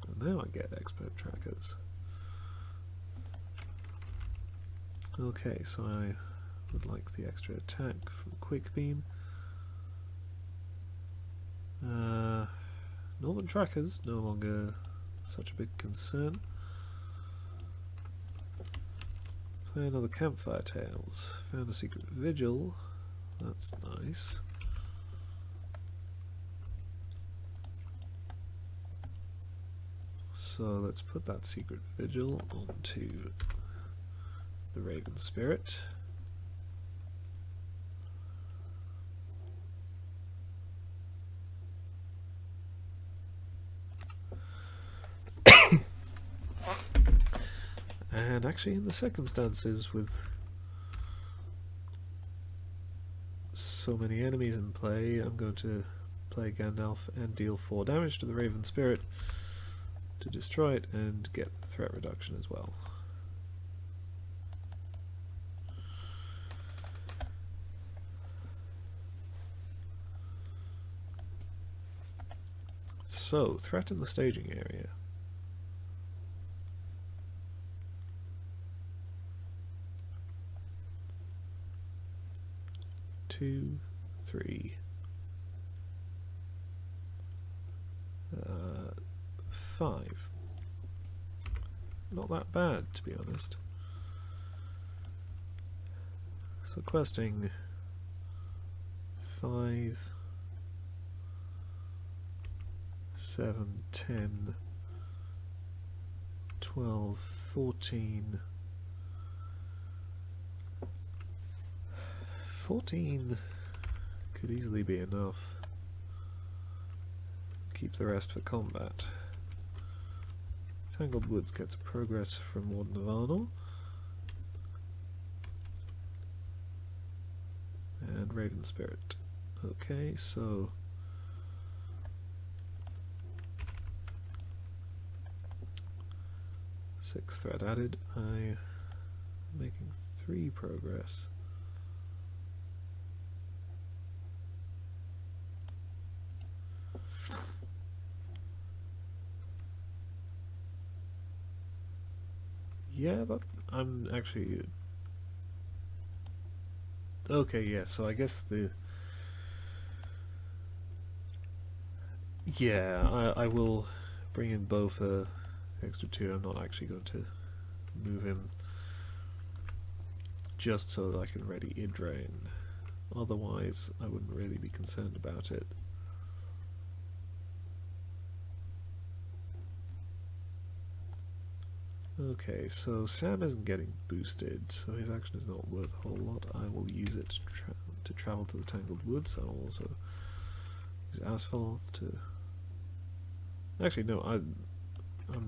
And now I get expert trackers. Okay, so I would like the extra attack from Quick Beam. Northern trackers, no longer such a big concern. Play another Campfire Tales. Found a secret vigil. That's nice. So let's put that secret vigil onto the Raven Spirit. And actually, in the circumstances with so many enemies in play, I'm going to play Gandalf and deal 4 damage to the Raven Spirit to destroy it and get threat reduction as well. So, threaten the staging area. Two, 3, 5. Not that bad, to be honest. So questing 5, 7, 10, 12, 14. 14 could easily be enough. Keep the rest for combat. Tangled Woods gets progress from Warden of Arnor. And Raven Spirit. Okay, so sixth threat added. I'm making 3 progress. Yeah, but I'm actually okay. Yeah, so I guess I will bring in both extra 2. I'm not actually going to move him just so that I can ready Idrain. Otherwise, I wouldn't really be concerned about it. Okay, so Sam isn't getting boosted, so his action is not worth a whole lot. I will use it to travel to the Tangled Woods. I'll also use Asphalt to... Actually, no, I'm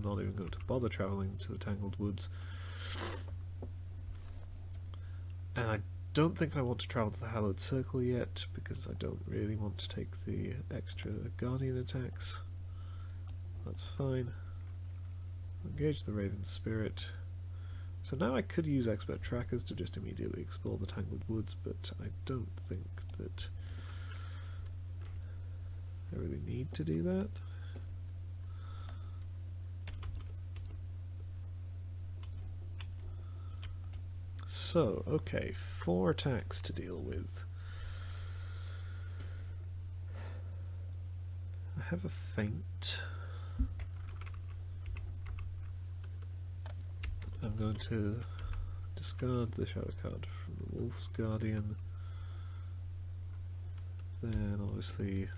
not even going to bother travelling to the Tangled Woods. And I don't think I want to travel to the Hallowed Circle yet, because I don't really want to take the extra Guardian attacks. That's fine. Engage the Raven Spirit. So now I could use Expert Trackers to just immediately explore the Tangled Woods, but I don't think that I really need to do that. So, okay, 4 attacks to deal with. I have a feint. I'm going to discard the shadow card from the Wolf's Guardian. Then obviously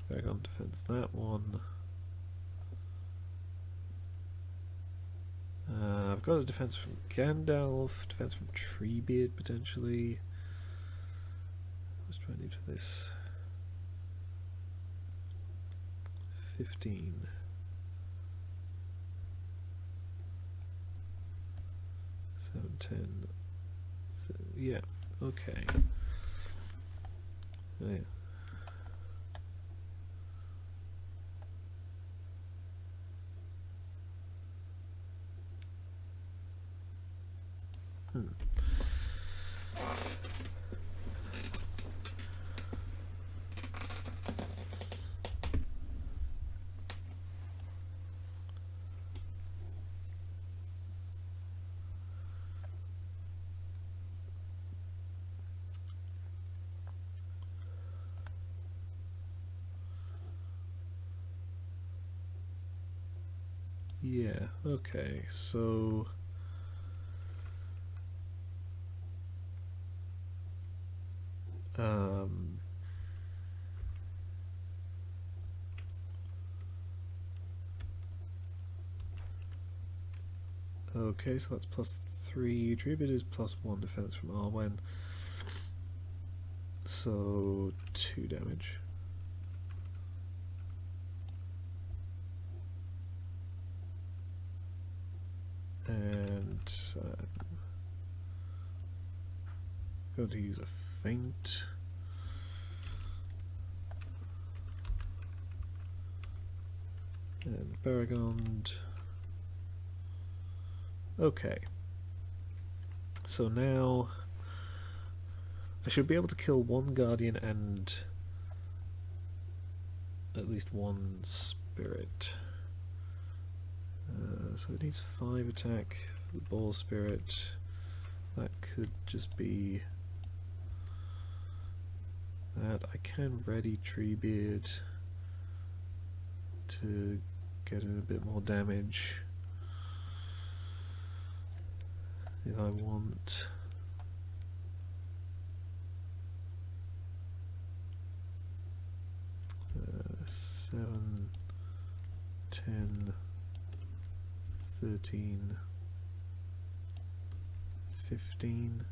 Dragon defends that one. I've got a defense from Gandalf, defense from Treebeard potentially. What do I need for this? 15. 7, 10. Yeah, okay. Oh, yeah. Yeah, okay, so okay, so that's +3. Treebeard is +1 defense from Arwen. So 2 damage. And I'm going to use a feint. And Baragond. Okay. So now I should be able to kill 1 Guardian and at least 1 Spirit. So it needs 5 attack for the Ball Spirit. That could just be that. I can ready Treebeard to get in a bit more damage if I want. 10, 13, 15.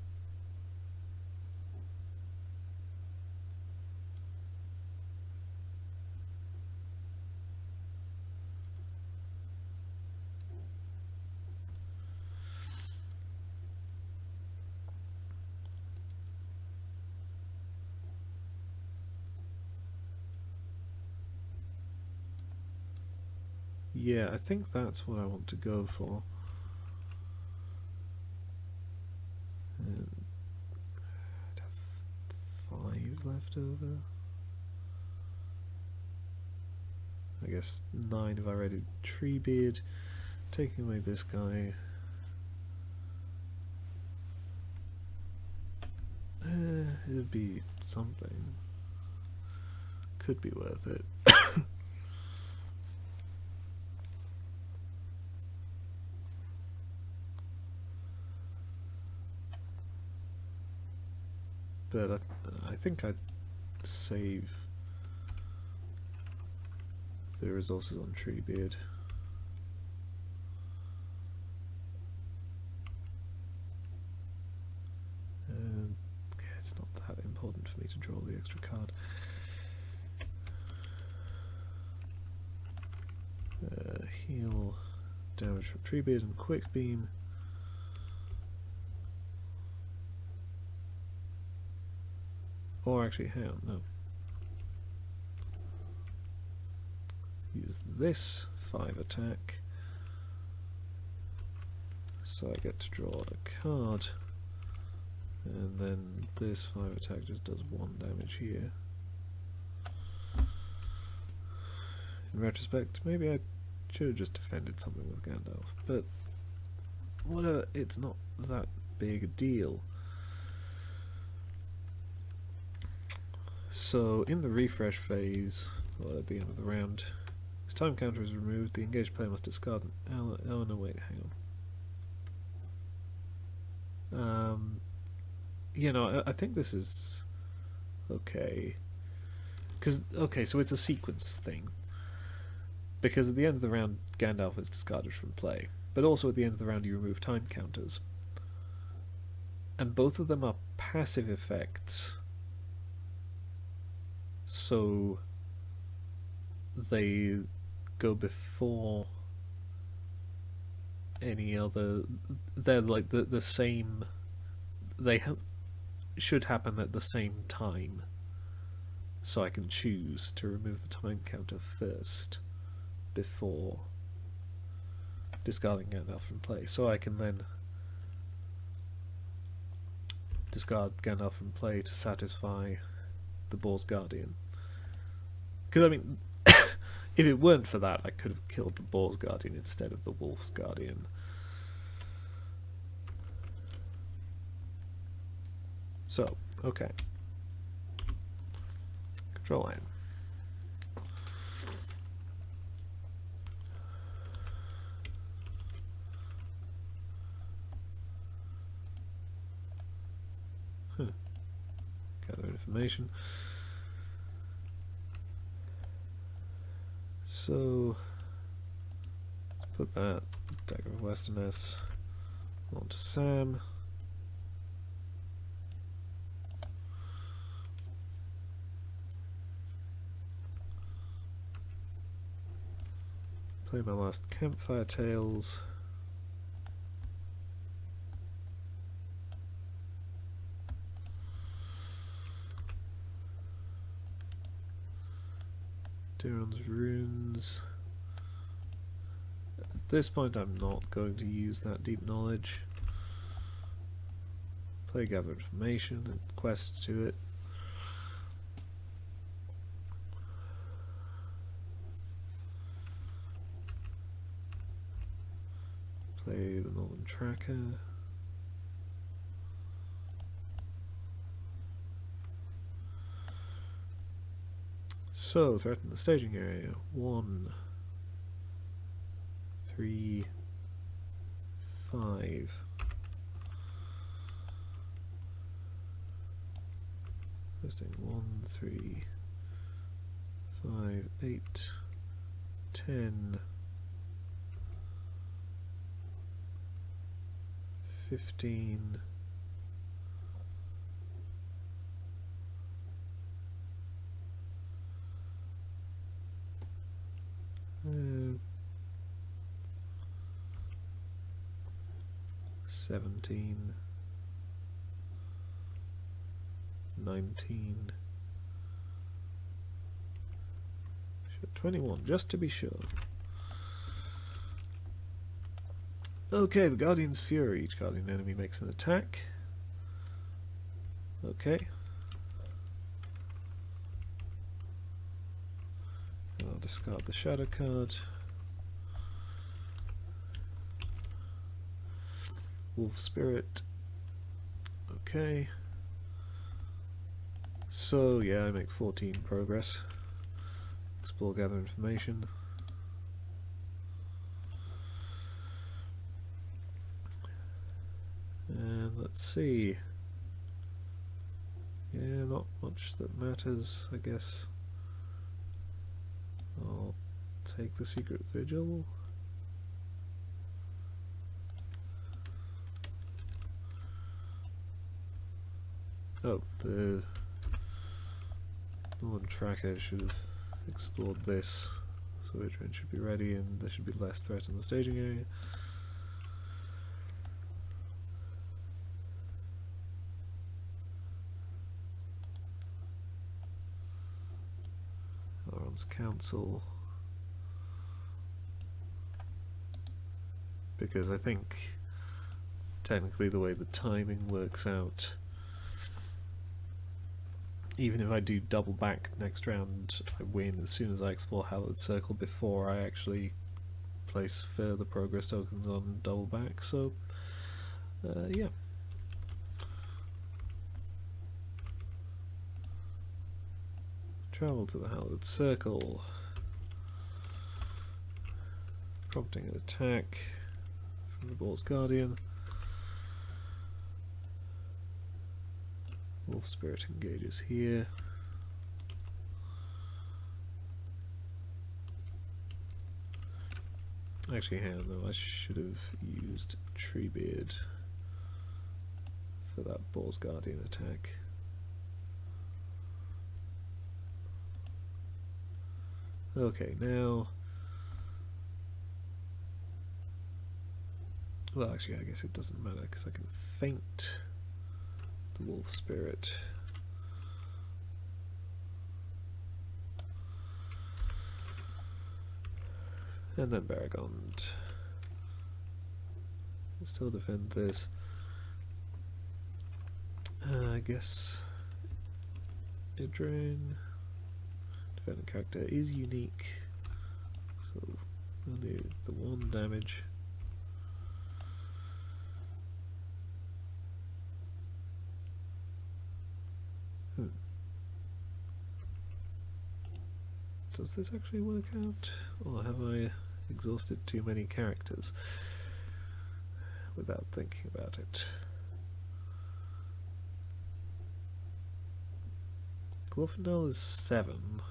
Yeah, I think that's what I want to go for. I'd have 5 left over. I guess 9 if I ready Treebeard. Taking away this guy. It'd be something. Could be worth it. But I think I'd save the resources on Treebeard. And yeah, it's not that important for me to draw the extra card. Heal damage from Treebeard and Quick Beam. Or actually, hang on, no. Use this 5 attack. So I get to draw a card. And then this 5 attack just does 1 damage here. In retrospect, maybe I should have just defended something with Gandalf. But whatever, it's not that big a deal. So, in the refresh phase, or at the end of the round, his time counter is removed, the engaged player must discard an oh no, wait, hang on. You know, I think this is okay. Okay, so it's a sequence thing. Because at the end of the round, Gandalf is discarded from play. But also at the end of the round, you remove time counters. And both of them are passive effects. So they go before any other. They're like the same. They should happen at the same time. So I can choose to remove the time counter first before discarding Gandalf from play. So I can then discard Gandalf from play to satisfy the Boar's Guardian. Because, I mean, if it weren't for that, I could have killed the Boar's Guardian instead of the Wolf's Guardian. So, okay. Control N. Gather information. So let's put that Dagger of Westerness onto Sam. Play my last Campfire Tales. Daron's Runes. At this point I'm not going to use that deep knowledge. Play Gather Information and quest to it. Play the Northern Tracker. So, threaten the staging area. 1, 3, 5. Listing 1, 3, 5, 8, 10. 15. Uh, 17. 19. 21, just to be sure. Okay, the Guardian's Fury. Each Guardian enemy makes an attack. Okay. I'll discard the Shadow card. Wolf Spirit. Okay. So, yeah, I make 14 progress. Explore, gather information. And let's see. Yeah, not much that matters, I guess. I'll take the Secret Vigil. Oh, the Northern Tracker should have explored this, so which one should be ready and there should be less threat in the staging area. Elrond's Council, because I think technically the way the timing works out, even if I do double back next round, I win as soon as I explore Hallowed Circle before I actually place further progress tokens on double back, so yeah. Travel to the Hallowed Circle, prompting an attack from the Boar's Guardian. Wolf Spirit engages here. Actually, hang on, though, I should have used Treebeard for that Boar's Guardian attack. Okay, now... Well, actually, I guess it doesn't matter, because I can feint the Wolf Spirit. And then Baragond. Still defend this. I guess Idrin. Defending character is unique, so only the 1 damage. Does this actually work out, or have I exhausted too many characters without thinking about it? Glorfindel is 7,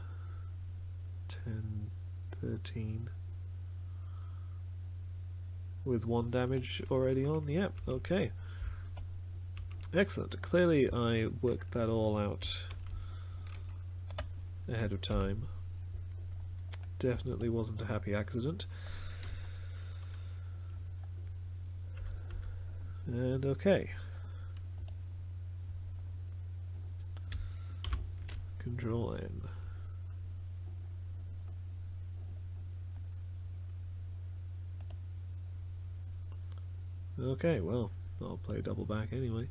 10, 13, with 1 damage already on. Yep, okay. Excellent. Clearly I worked that all out ahead of time. Definitely wasn't a happy accident. And okay. Control N. Okay, well, I'll play double back anyway,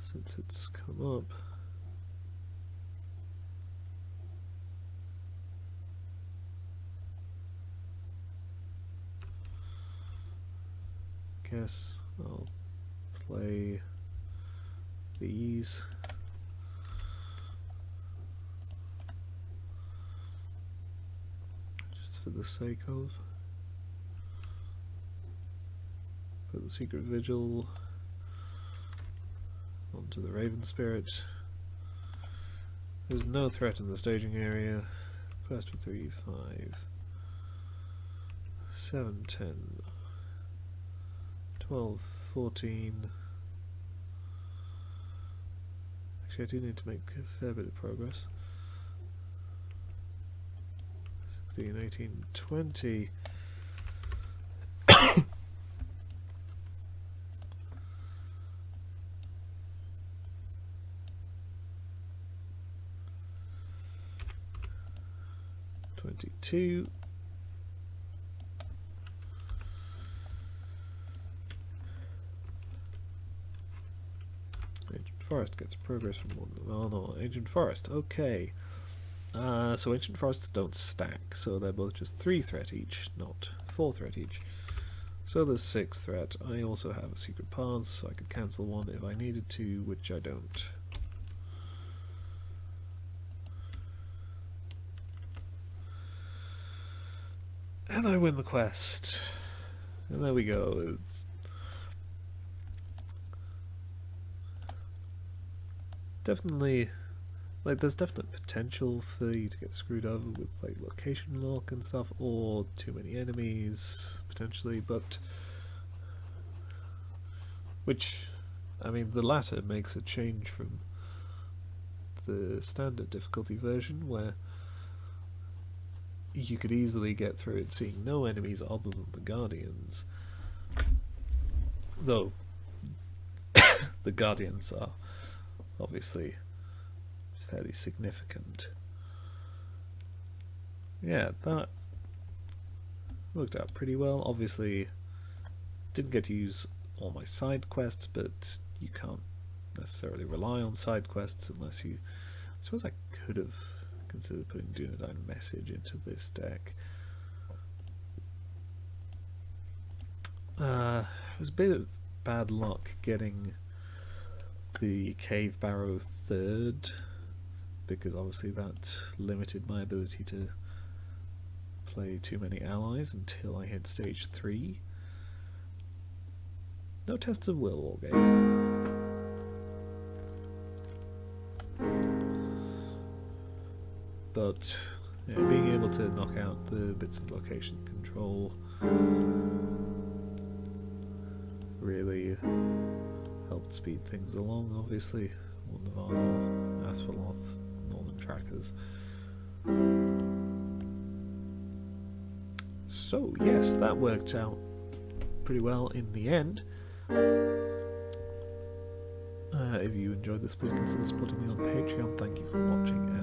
since it's come up. Guess I'll play these. Just for the sake of. Put the Secret Vigil onto the Raven Spirit. There's no threat in the staging area. Quest for 3, 5, 7, 10, 12, 14. Actually, I do need to make a fair bit of progress. 16, 18, 20. Two. Ancient Forest gets progress from one of Arnor. Ancient Forest, okay. So Ancient Forests don't stack, so they're both just 3 threat each, not 4 threat each. So there's 6 threat. I also have a secret path, so I could cancel one if I needed to, which I don't. And I win the quest. And there we go. It's definitely, like, there's definite potential for you to get screwed over with, like, location lock and stuff, or too many enemies, potentially, but... Which, I mean, the latter makes a change from the standard difficulty version, where you could easily get through it seeing no enemies other than the Guardians. Though, the Guardians are obviously fairly significant. Yeah, that worked out pretty well. Obviously, didn't get to use all my side quests, but you can't necessarily rely on side quests unless you... I suppose I could have considered putting Dunedain Message into this deck. It was a bit of bad luck getting the Cave Barrow 3rd, because obviously that limited my ability to play too many allies until I hit stage 3. No tests of will all game. But yeah, being able to knock out the bits of location control really helped speed things along, obviously. Warden of Arnor, Asphalloth, Northern Trackers. So yes, that worked out pretty well in the end. If you enjoyed this, please consider supporting me on Patreon. Thank you for watching.